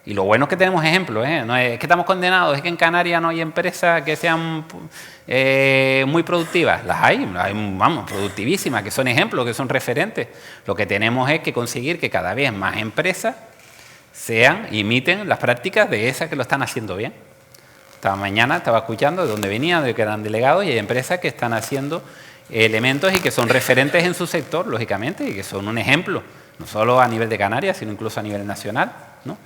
Y lo bueno es que tenemos ejemplos, no es que estamos condenados, es que en Canarias no hay empresas que sean muy productivas. Las hay, vamos, productivísimas, que son ejemplos, que son referentes. Lo que tenemos es que conseguir que cada vez más empresas imiten las prácticas de esas que lo están haciendo bien. Esta mañana estaba escuchando de dónde venía, de que eran delegados, y hay empresas que están haciendo elementos y que son referentes en su sector, lógicamente, y que son un ejemplo, no solo a nivel de Canarias, sino incluso a nivel nacional, ¿no?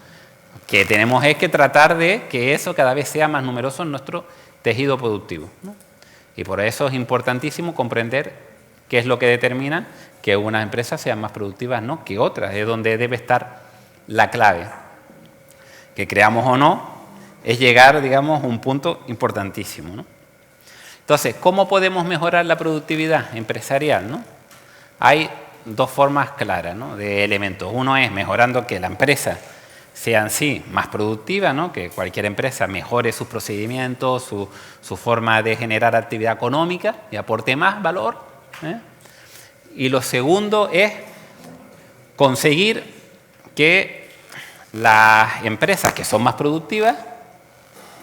Que tenemos es que tratar de que eso cada vez sea más numeroso en nuestro tejido productivo, ¿no? Y por eso es importantísimo comprender qué es lo que determina que unas empresas sean más productivas, ¿no?, que otras. Es donde debe estar la clave. Que creamos o no, es llegar, digamos, a un punto importantísimo, ¿no? Entonces, ¿cómo podemos mejorar la productividad empresarial, ¿no? Hay dos formas claras, ¿no?, de elementos. Uno es mejorando que la empresa sean sí más productivas, ¿no? Que cualquier empresa mejore sus procedimientos, su forma de generar actividad económica y aporte más valor. Y lo segundo es conseguir que las empresas que son más productivas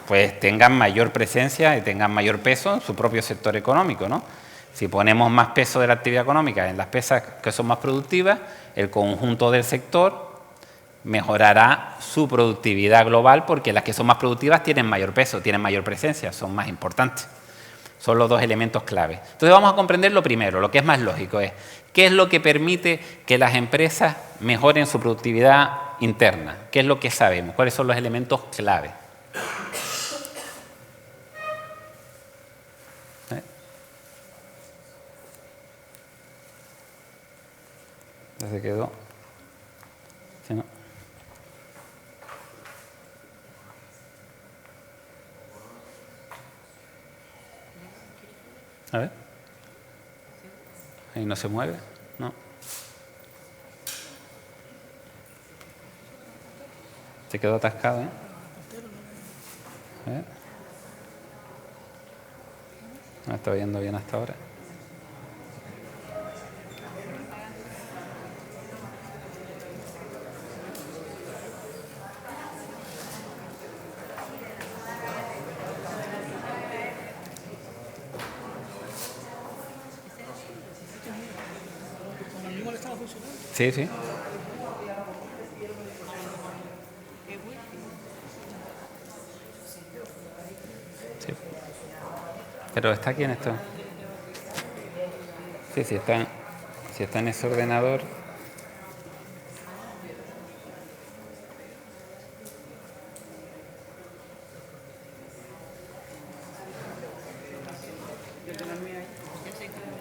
pues tengan mayor presencia y tengan mayor peso en su propio sector económico, ¿no? Si ponemos más peso de la actividad económica en las empresas que son más productivas, el conjunto del sector mejorará su productividad global porque las que son más productivas tienen mayor peso, tienen mayor presencia, son más importantes. Son los dos elementos clave. Entonces vamos a comprender lo primero, lo que es más lógico es qué es lo que permite que las empresas mejoren su productividad interna, qué es lo que sabemos, cuáles son los elementos clave. Ya se quedó. ¿Sí, no? A ver. Ahí no se mueve, ¿no? Se quedó atascado, ¿eh? A ver. No está viendo bien hasta ahora. Sí, sí. Sí. Pero está aquí en esto. Sí, sí, está en ese ordenador.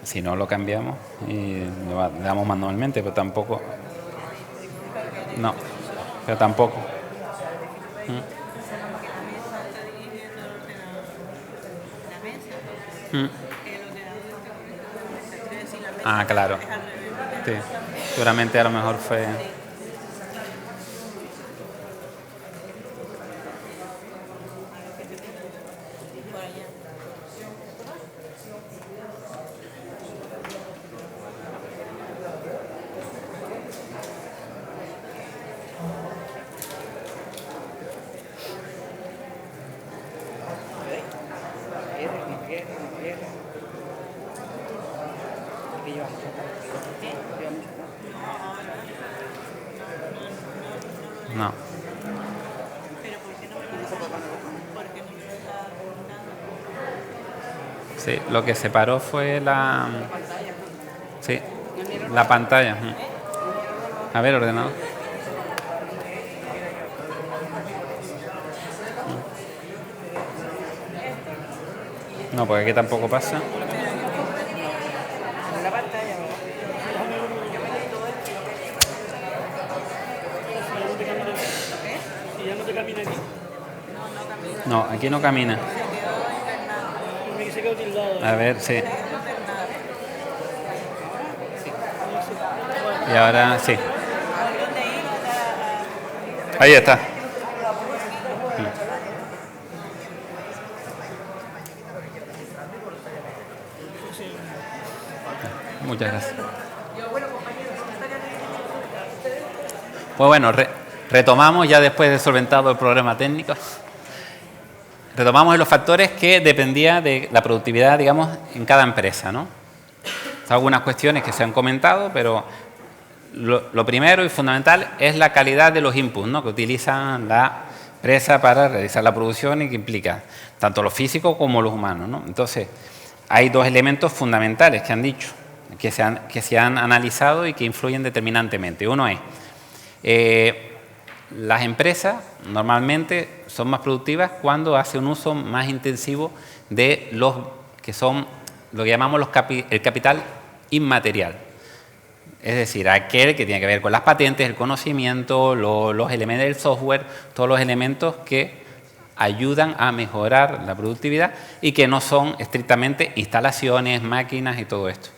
Si no lo cambiamos y lo damos manualmente, pero tampoco. No, pero tampoco. Ah, claro. Sí. Seguramente a lo mejor fue. No. Sí, lo que se paró fue la... Sí, la pantalla. A ver, ordenador. No, porque aquí tampoco pasa. No, aquí no camina. A ver, sí. Y ahora sí. Ahí está. Muchas gracias. Pues bueno, retomamos ya después de solventado el problema técnico. Retomamos los factores que dependía de la productividad, digamos, en cada empresa, ¿no? Algunas cuestiones que se han comentado, pero lo primero y fundamental es la calidad de los inputs, ¿no? Que utiliza la empresa para realizar la producción y que implica tanto los físicos como los humanos, ¿no? Entonces, hay dos elementos fundamentales que han dicho, que se han analizado y que influyen determinantemente. Uno es, las empresas normalmente son más productivas cuando hace un uso más intensivo de los que son lo que llamamos el capital inmaterial. Es decir, aquel que tiene que ver con las patentes, el conocimiento, los elementos del software, todos los elementos que ayudan a mejorar la productividad y que no son estrictamente instalaciones, máquinas y todo esto.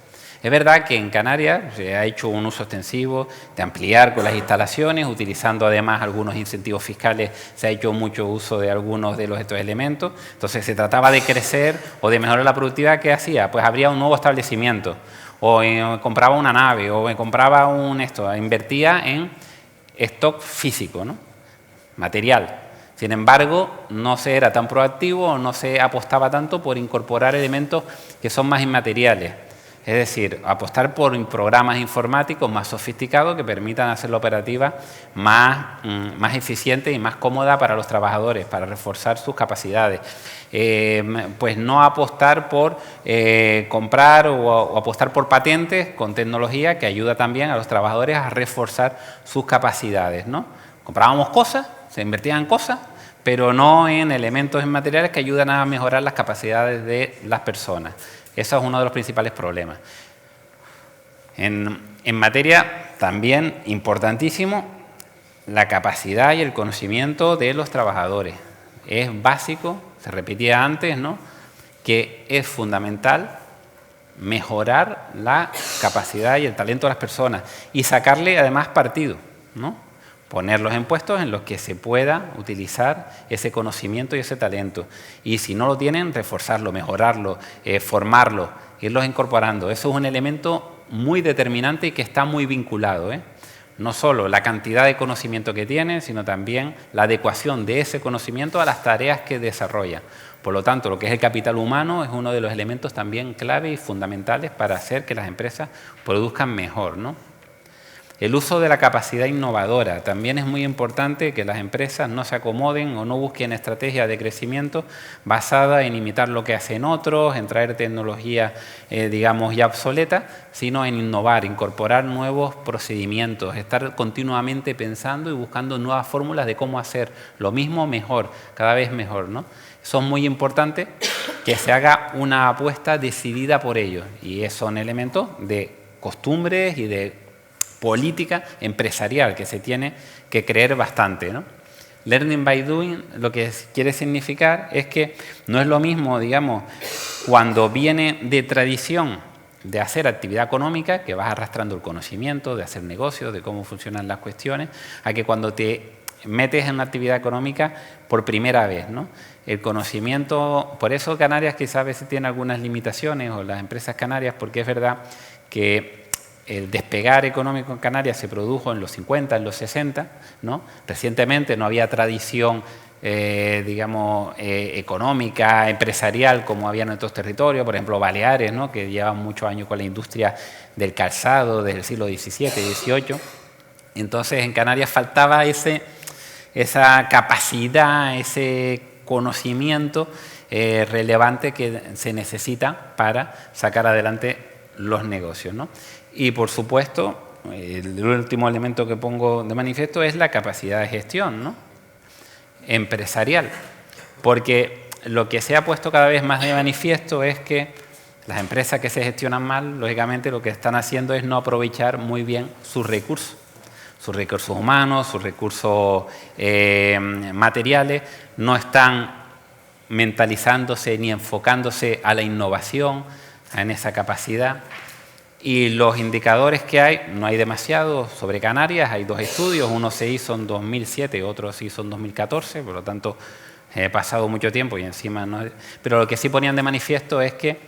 Es verdad que en Canarias se ha hecho un uso extensivo de ampliar con las instalaciones, utilizando además algunos incentivos fiscales, se ha hecho mucho uso de algunos de estos elementos. Entonces se trataba de crecer o de mejorar la productividad. ¿Qué hacía? Pues habría un nuevo establecimiento, o compraba una nave, o compraba invertía en stock físico, ¿no? Material. Sin embargo, no se era tan proactivo o no se apostaba tanto por incorporar elementos que son más inmateriales. Es decir, apostar por programas informáticos más sofisticados que permitan hacer la operativa más eficiente y más cómoda para los trabajadores, para reforzar sus capacidades. Pues no apostar por comprar o apostar por patentes con tecnología que ayuda también a los trabajadores a reforzar sus capacidades, ¿no? Comprábamos cosas, se invertían en cosas, pero no en elementos inmateriales que ayudan a mejorar las capacidades de las personas. Eso es uno de los principales problemas. En materia también importantísimo, la capacidad y el conocimiento de los trabajadores. Es básico, se repetía antes, ¿no?, que es fundamental mejorar la capacidad y el talento de las personas y sacarle además partido, ¿no? Ponerlos en puestos en los que se pueda utilizar ese conocimiento y ese talento. Y si no lo tienen, reforzarlo, mejorarlo, formarlo, irlos incorporando. Eso es un elemento muy determinante y que está muy vinculado, ¿eh? No solo la cantidad de conocimiento que tienen, sino también la adecuación de ese conocimiento a las tareas que desarrollan. Por lo tanto, lo que es el capital humano es uno de los elementos también clave y fundamentales para hacer que las empresas produzcan mejor, ¿no? El uso de la capacidad innovadora. También es muy importante que las empresas no se acomoden o no busquen estrategias de crecimiento basadas en imitar lo que hacen otros, en traer tecnología, digamos, ya obsoleta, sino en innovar, incorporar nuevos procedimientos, estar continuamente pensando y buscando nuevas fórmulas de cómo hacer lo mismo mejor, cada vez mejor, ¿no? Son muy importantes que se haga una apuesta decidida por ello, y son elementos de costumbres y de política empresarial que se tiene que creer bastante, ¿no? Learning by doing lo que quiere significar es que no es lo mismo, digamos, cuando viene de tradición de hacer actividad económica, que vas arrastrando el conocimiento, de hacer negocios, de cómo funcionan las cuestiones, a que cuando te metes en una actividad económica por primera vez, ¿no? El conocimiento, por eso Canarias quizás a veces tiene algunas limitaciones, o las empresas canarias, porque es verdad que el despegar económico en Canarias se produjo en los 50, en los 60, ¿no? Recientemente no había tradición, digamos, económica, empresarial, como había en otros territorios, por ejemplo, Baleares, ¿no?, que llevan muchos años con la industria del calzado desde el siglo XVII, XVIII. Entonces, en Canarias faltaba esa capacidad, ese conocimiento relevante que se necesita para sacar adelante los negocios, ¿no? Y, por supuesto, el último elemento que pongo de manifiesto es la capacidad de gestión, ¿no?, empresarial. Porque lo que se ha puesto cada vez más de manifiesto es que las empresas que se gestionan mal, lógicamente, lo que están haciendo es no aprovechar muy bien sus recursos humanos, sus recursos materiales, no están mentalizándose ni enfocándose a la innovación, en esa capacidad. Y los indicadores que hay, no hay demasiados sobre Canarias, hay dos estudios, uno se hizo en 2007, otro se hizo en 2014, por lo tanto he pasado mucho tiempo y encima no. Pero lo que sí ponían de manifiesto es que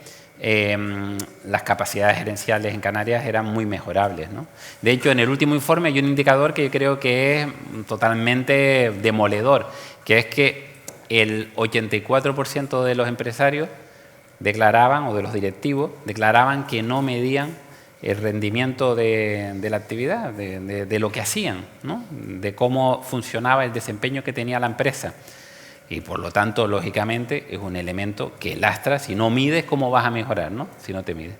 las capacidades gerenciales en Canarias eran muy mejorables, ¿no? De hecho, en el último informe hay un indicador que yo creo que es totalmente demoledor, que es que el 84% de los empresarios declaraban, o de los directivos, declaraban que no medían el rendimiento de la actividad, de lo que hacían, ¿no?, de cómo funcionaba el desempeño que tenía la empresa. Y por lo tanto, lógicamente, es un elemento que lastra. Si no mides, ¿cómo vas a mejorar, no?, si no te mides?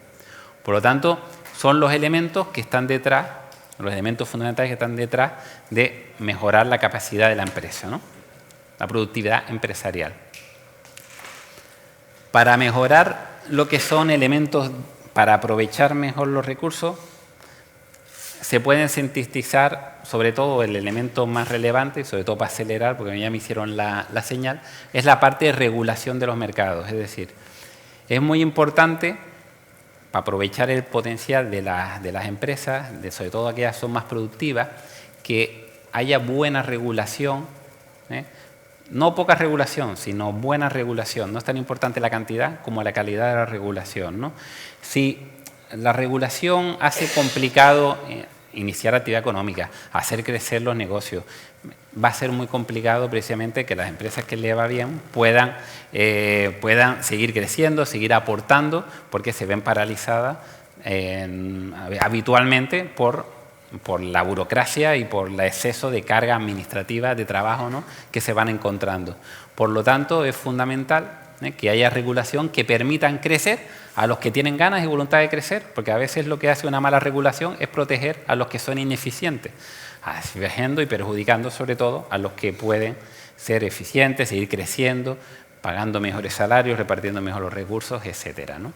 Por lo tanto, son los elementos que están detrás, los elementos fundamentales que están detrás de mejorar la capacidad de la empresa, ¿no?, la productividad empresarial. Para mejorar lo que son elementos para aprovechar mejor los recursos, se pueden sintetizar, sobre todo el elemento más relevante, sobre todo para acelerar, porque ya me hicieron la señal, es la parte de regulación de los mercados. Es decir, es muy importante para aprovechar el potencial de las empresas, sobre todo aquellas que son más productivas, que haya buena regulación, no poca regulación, sino buena regulación. No es tan importante la cantidad como la calidad de la regulación, ¿no? Si la regulación hace complicado iniciar actividad económica, hacer crecer los negocios, va a ser muy complicado precisamente que las empresas que les va bien puedan seguir creciendo, seguir aportando, porque se ven paralizadas habitualmente por la burocracia y por el exceso de carga administrativa, de trabajo, ¿no?, que se van encontrando. Por lo tanto, es fundamental que haya regulación que permitan crecer a los que tienen ganas y voluntad de crecer, porque a veces lo que hace una mala regulación es proteger a los que son ineficientes, haciendo y perjudicando sobre todo a los que pueden ser eficientes, seguir creciendo, pagando mejores salarios, repartiendo mejor los recursos, etcétera, ¿no?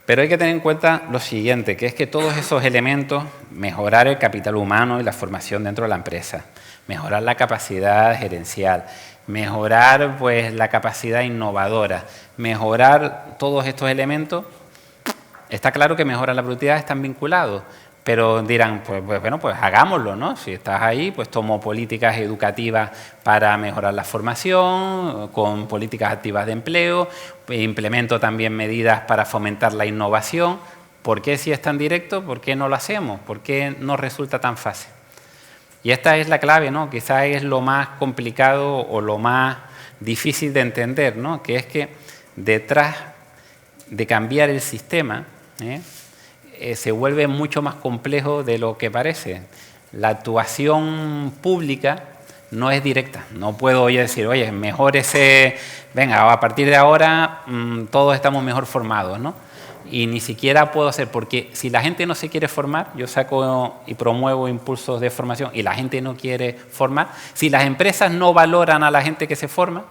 Pero hay que tener en cuenta lo siguiente, que es que todos esos elementos, mejorar el capital humano y la formación dentro de la empresa, mejorar la capacidad gerencial, mejorar pues la capacidad innovadora, mejorar todos estos elementos, está claro que mejorar la productividad están vinculados, pero dirán, pues bueno, pues hagámoslo, ¿no? Si estás ahí, pues tomo políticas educativas para mejorar la formación, con políticas activas de empleo, implemento también medidas para fomentar la innovación. ¿Por qué si es tan directo? ¿Por qué no lo hacemos? ¿Por qué no resulta tan fácil? Y esta es la clave, ¿no? Quizás es lo más complicado o lo más difícil de entender, ¿no? Que es que detrás de cambiar el sistema, se vuelve mucho más complejo de lo que parece. La actuación pública no es directa. No puedo decir, oye, mejor venga, a partir de ahora todos estamos mejor formados, ¿no? Y ni siquiera puedo hacer, porque si la gente no se quiere formar, yo saco y promuevo impulsos de formación y la gente no quiere formar, si las empresas no valoran a la gente que se forma,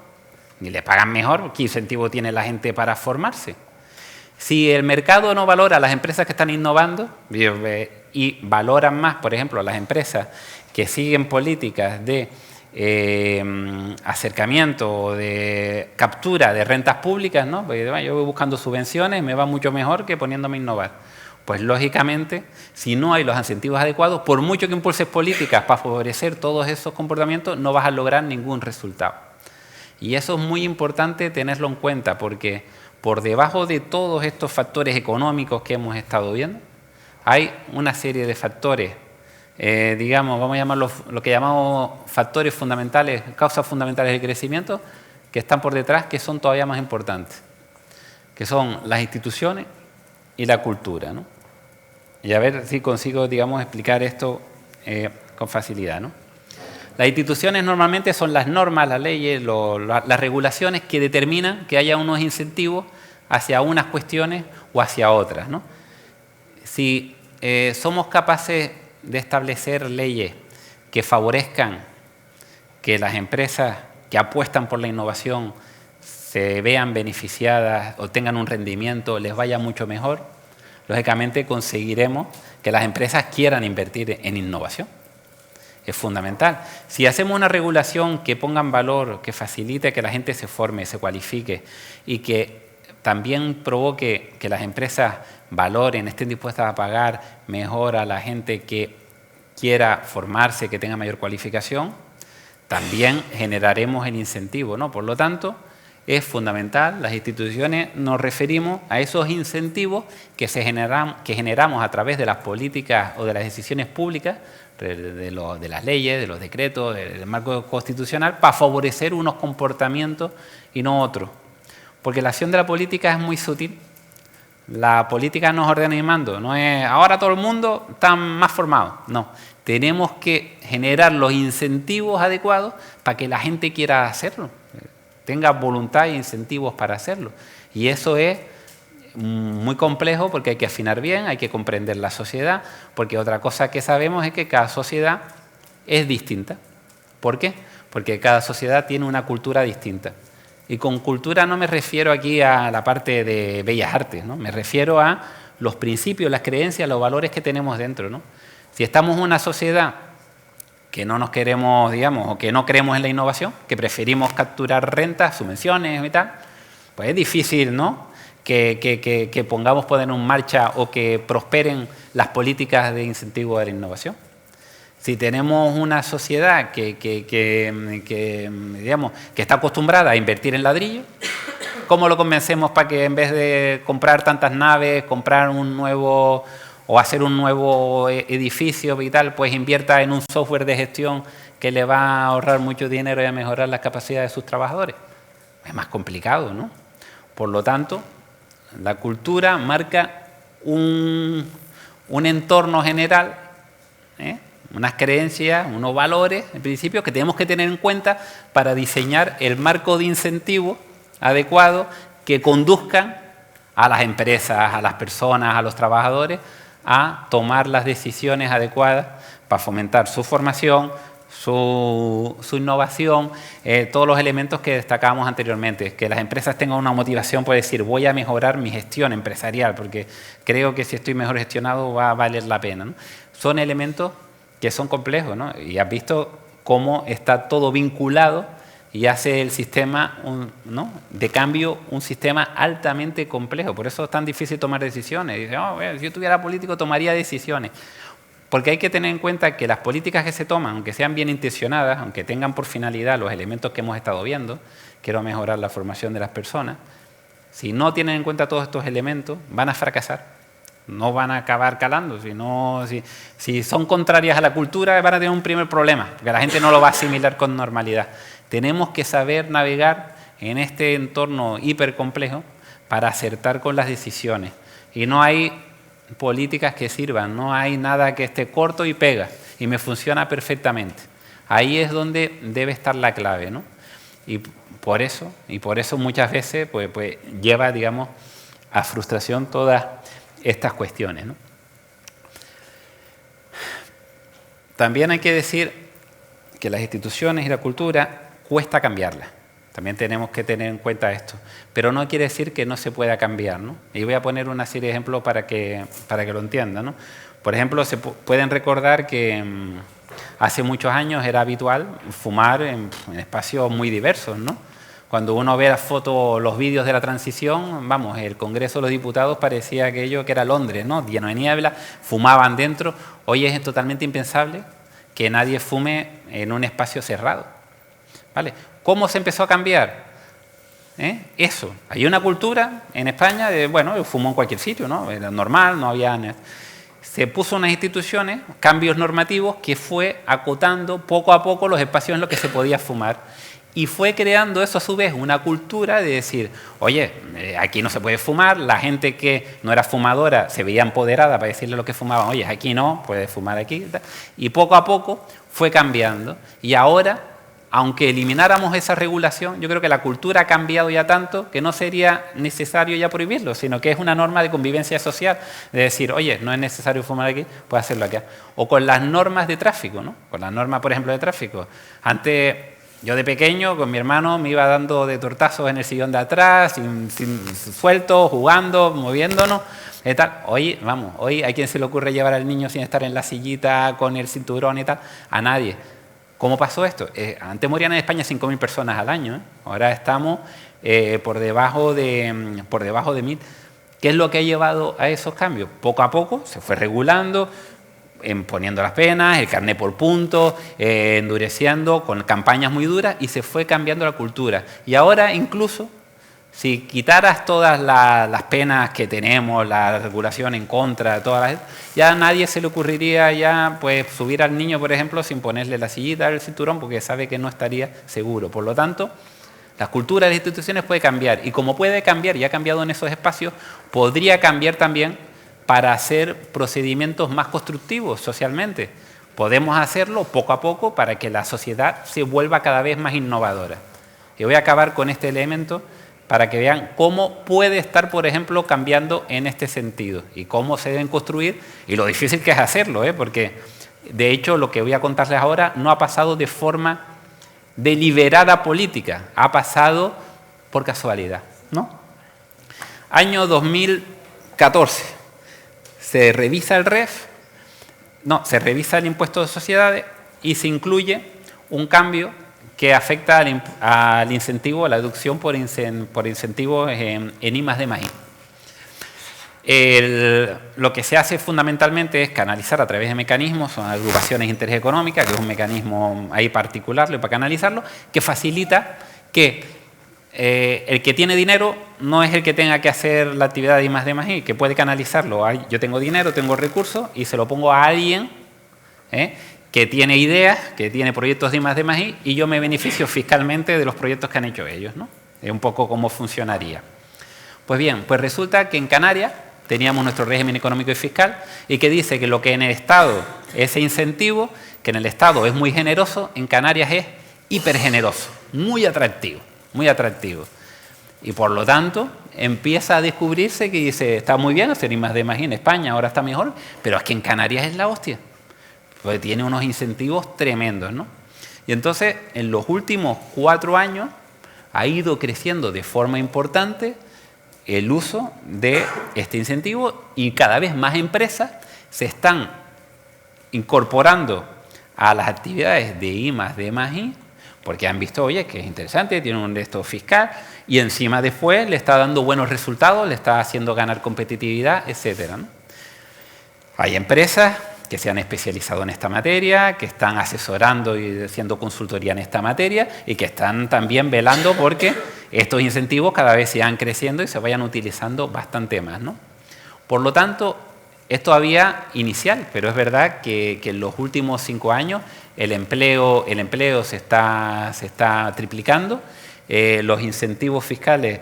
ni le pagan mejor, ¿qué incentivo tiene la gente para formarse? Si el mercado no valora a las empresas que están innovando y valoran más, por ejemplo, a las empresas que siguen políticas de acercamiento o de captura de rentas públicas, ¿no? Porque yo voy buscando subvenciones, me va mucho mejor que poniéndome a innovar. Pues lógicamente, si no hay los incentivos adecuados, por mucho que impulses políticas para favorecer todos esos comportamientos, no vas a lograr ningún resultado. Y eso es muy importante tenerlo en cuenta, porque por debajo de todos estos factores económicos que hemos estado viendo, hay una serie de factores, digamos, vamos a llamarlos lo que llamamos factores fundamentales, causas fundamentales del crecimiento, que están por detrás, que son todavía más importantes, que son las instituciones y la cultura, ¿no? Y a ver si consigo, digamos, explicar esto con facilidad, ¿no? Las instituciones normalmente son las normas, las leyes, las regulaciones que determinan que haya unos incentivos hacia unas cuestiones o hacia otras, ¿no? Si somos capaces de establecer leyes que favorezcan que las empresas que apuestan por la innovación se vean beneficiadas o tengan un rendimiento, les vaya mucho mejor, lógicamente conseguiremos que las empresas quieran invertir en innovación. Es fundamental. Si hacemos una regulación que ponga en valor, que facilite que la gente se forme, se cualifique y que también provoque que las empresas valoren, estén dispuestas a pagar mejor a la gente que quiera formarse, que tenga mayor cualificación, también generaremos el incentivo, ¿no? Por lo tanto, es fundamental, las instituciones nos referimos a esos incentivos que generamos a través de las políticas o de las decisiones públicas, de las leyes, de los decretos, del marco constitucional, para favorecer unos comportamientos y no otros. Porque la acción de la política es muy sutil. La política no es ordena y mando, no es ahora todo el mundo está más formado. No, tenemos que generar los incentivos adecuados para que la gente quiera hacerlo, tenga voluntad e incentivos para hacerlo. Y eso es muy complejo porque hay que afinar bien, hay que comprender la sociedad, porque otra cosa que sabemos es que cada sociedad es distinta. ¿Por qué? Porque cada sociedad tiene una cultura distinta. Y con cultura no me refiero aquí a la parte de bellas artes, ¿no? Me refiero a los principios, las creencias, los valores que tenemos dentro, ¿no? Si estamos en una sociedad que no nos queremos, digamos, o que no creemos en la innovación, que preferimos capturar rentas, subvenciones y tal, pues es difícil, ¿no?, que pongamos poner en marcha o que prosperen las políticas de incentivo a la innovación. Si tenemos una sociedad digamos, que está acostumbrada a invertir en ladrillo, ¿cómo lo convencemos para que en vez de comprar tantas naves, comprar un nuevo o hacer un nuevo edificio y tal, pues invierta en un software de gestión que le va a ahorrar mucho dinero y a mejorar las capacidades de sus trabajadores? Es más complicado, ¿no? Por lo tanto, la cultura marca un entorno general, unas creencias, unos valores, en principio, que tenemos que tener en cuenta para diseñar el marco de incentivo adecuado que conduzcan a las empresas, a las personas, a los trabajadores, a tomar las decisiones adecuadas para fomentar su formación, su innovación, todos los elementos que destacábamos anteriormente, que las empresas tengan una motivación por decir voy a mejorar mi gestión empresarial porque creo que si estoy mejor gestionado va a valer la pena, ¿no? Son elementos que son complejos, ¿no? Y has visto cómo está todo vinculado y hace el sistema ¿no? de cambio un sistema altamente complejo. Por eso es tan difícil tomar decisiones. Dice, si yo tuviera político tomaría decisiones. Porque hay que tener en cuenta que las políticas que se toman, aunque sean bien intencionadas, aunque tengan por finalidad los elementos que hemos estado viendo, quiero mejorar la formación de las personas, si no tienen en cuenta todos estos elementos, van a fracasar. No van a acabar calando. Si son contrarias a la cultura, van a tener un primer problema, porque la gente no lo va a asimilar con normalidad. Tenemos que saber navegar en este entorno hipercomplejo para acertar con las decisiones. Y no hay políticas que sirvan, no hay nada que esté corto y pega, y me funciona perfectamente. Ahí es donde debe estar la clave, ¿no? Y por eso muchas veces pues lleva, digamos, a frustración todas estas cuestiones, ¿no? También hay que decir que las instituciones y la cultura cuesta cambiarlas. También tenemos que tener en cuenta esto. Pero no quiere decir que no se pueda cambiar, ¿no? Y voy a poner una serie de ejemplos para que lo entiendan, ¿no? Por ejemplo, se pueden recordar que hace muchos años era habitual fumar en espacios muy diversos, ¿no? Cuando uno ve las fotos, los vídeos de la transición, vamos, el Congreso de los Diputados parecía aquello que era Londres, ¿no? Lleno de niebla, fumaban dentro. Hoy es totalmente impensable que nadie fume en un espacio cerrado, ¿vale? ¿Cómo se empezó a cambiar? Eso. Hay una cultura en España de, bueno, fumó en cualquier sitio, ¿no? Era normal, no había... Se puso unas instituciones, cambios normativos, que fue acotando poco a poco los espacios en los que se podía fumar. Y fue creando eso a su vez una cultura de decir, oye, aquí no se puede fumar, la gente que no era fumadora se veía empoderada para decirle lo que fumaban, oye, aquí no, puedes fumar aquí. Y poco a poco fue cambiando. Y ahora, aunque elimináramos esa regulación, yo creo que la cultura ha cambiado ya tanto que no sería necesario ya prohibirlo, sino que es una norma de convivencia social, de decir, oye, no es necesario fumar aquí, puedes hacerlo acá. O con las normas de tráfico, ¿no? Con las normas, por ejemplo, de tráfico. Antes... Yo de pequeño, con mi hermano, me iba dando de tortazos en el sillón de atrás, sin suelto, jugando, moviéndonos. Y tal. Hoy, vamos, hoy ¿a quién se le ocurre llevar al niño sin estar en la sillita, con el cinturón y tal? A nadie. ¿Cómo pasó esto? Antes morían en España 5.000 personas al año. Ahora estamos por debajo de 1.000. ¿Qué es lo que ha llevado a esos cambios? Poco a poco se fue regulando, poniendo las penas, el carné por puntos, endureciendo, con campañas muy duras, y se fue cambiando la cultura. Y ahora incluso, si quitaras todas las penas que tenemos, la regulación en contra, ya a nadie se le ocurriría ya pues subir al niño, por ejemplo, sin ponerle la sillita, el cinturón, porque sabe que no estaría seguro. Por lo tanto, la cultura de las instituciones puede cambiar, y como puede cambiar y ha cambiado en esos espacios, podría cambiar también para hacer procedimientos más constructivos socialmente. Podemos hacerlo poco a poco para que la sociedad se vuelva cada vez más innovadora. Y voy a acabar con este elemento para que vean cómo puede estar, por ejemplo, cambiando en este sentido y cómo se deben construir y lo difícil que es hacerlo, porque de hecho lo que voy a contarles ahora no ha pasado de forma deliberada política, ha pasado por casualidad, ¿no? Año 2014. Se revisa el se revisa el impuesto de sociedades y se incluye un cambio que afecta al incentivo, a la deducción por incentivos en I+D+I. Lo que se hace fundamentalmente es canalizar a través de mecanismos, son agrupaciones de interés económica, que es un mecanismo ahí particular para canalizarlo, que facilita que el que tiene dinero no es el que tenga que hacer la actividad de I+D+I, que puede canalizarlo. Yo tengo dinero, tengo recursos y se lo pongo a alguien que tiene ideas, que tiene proyectos de I+D+I y yo me beneficio fiscalmente de los proyectos que han hecho ellos, ¿no? Es un poco cómo funcionaría. Pues bien, pues resulta que en Canarias teníamos nuestro régimen económico y fiscal y que dice que lo que en el Estado ese incentivo, que en el Estado es muy generoso, en Canarias es hipergeneroso, muy atractivo, muy atractivo. Y por lo tanto empieza a descubrirse que dice, está muy bien hacer I+D+I en España, ahora está mejor, pero es que en Canarias es la hostia, porque tiene unos incentivos tremendos, ¿no? Y entonces en los últimos 4 años ha ido creciendo de forma importante el uso de este incentivo y cada vez más empresas se están incorporando a las actividades de I+D+I porque han visto, oye, que es interesante, tiene un resto fiscal y encima después le está dando buenos resultados, le está haciendo ganar competitividad, etcétera, ¿no? Hay empresas que se han especializado en esta materia, que están asesorando y haciendo consultoría en esta materia y que están también velando porque estos incentivos cada vez sigan creciendo y se vayan utilizando bastante más, ¿no? Por lo tanto, es todavía inicial, pero es verdad que en los últimos 5 años el empleo se está triplicando, los incentivos fiscales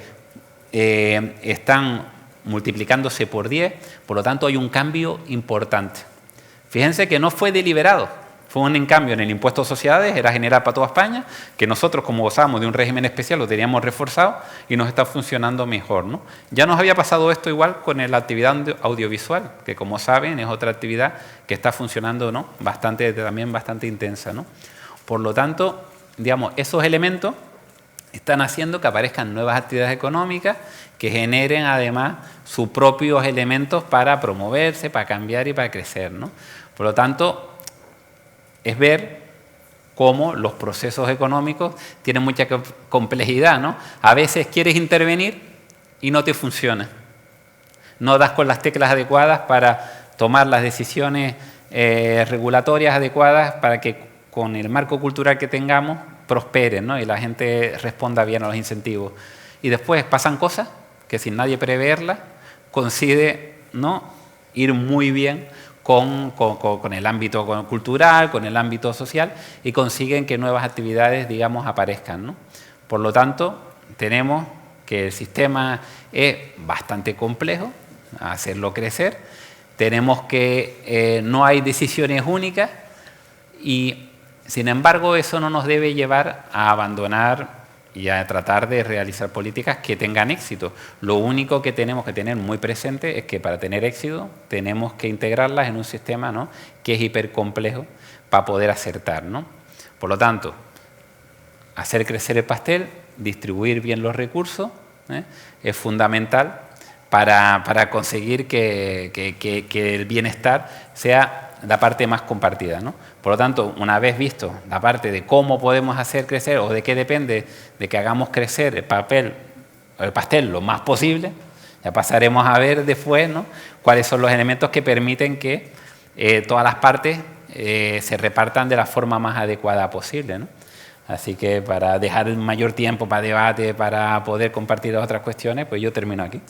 están multiplicándose por 10, por lo tanto hay un cambio importante. Fíjense que no fue deliberado, fue un cambio en el impuesto a sociedades, era general para toda España, que nosotros como gozábamos de un régimen especial lo teníamos reforzado y nos está funcionando mejor, ¿no? Ya nos había pasado esto igual con la actividad audiovisual, que como saben es otra actividad que está funcionando, ¿no? También bastante intensa, ¿no? Por lo tanto, digamos, esos elementos están haciendo que aparezcan nuevas actividades económicas que generen además sus propios elementos para promoverse, para cambiar y para crecer, ¿no? Por lo tanto, es ver cómo los procesos económicos tienen mucha complejidad, ¿no? A veces quieres intervenir y no te funciona. No das con las teclas adecuadas para tomar las decisiones regulatorias adecuadas para que con el marco cultural que tengamos prosperen, ¿no? Y la gente responda bien a los incentivos. Y después pasan cosas que sin nadie preverlas consigue, ¿no?, ir muy bien con el ámbito cultural, con el ámbito social y consiguen que nuevas actividades, digamos, aparezcan, ¿no? Por lo tanto, tenemos que el sistema es bastante complejo, hacerlo crecer, tenemos que no hay decisiones únicas y, sin embargo, eso no nos debe llevar a abandonar y a tratar de realizar políticas que tengan éxito. Lo único que tenemos que tener muy presente es que para tener éxito tenemos que integrarlas en un sistema, ¿no?, que es hipercomplejo para poder acertar, ¿no? Por lo tanto, hacer crecer el pastel, distribuir bien los recursos, es fundamental para conseguir que el bienestar sea la parte más compartida, ¿no? Por lo tanto, una vez visto la parte de cómo podemos hacer crecer o de qué depende de que hagamos crecer el pastel lo más posible, ya pasaremos a ver después, ¿no?, cuáles son los elementos que permiten que todas las partes se repartan de la forma más adecuada posible, ¿no? Así que para dejar el mayor tiempo para debate, para poder compartir otras cuestiones, pues yo termino aquí.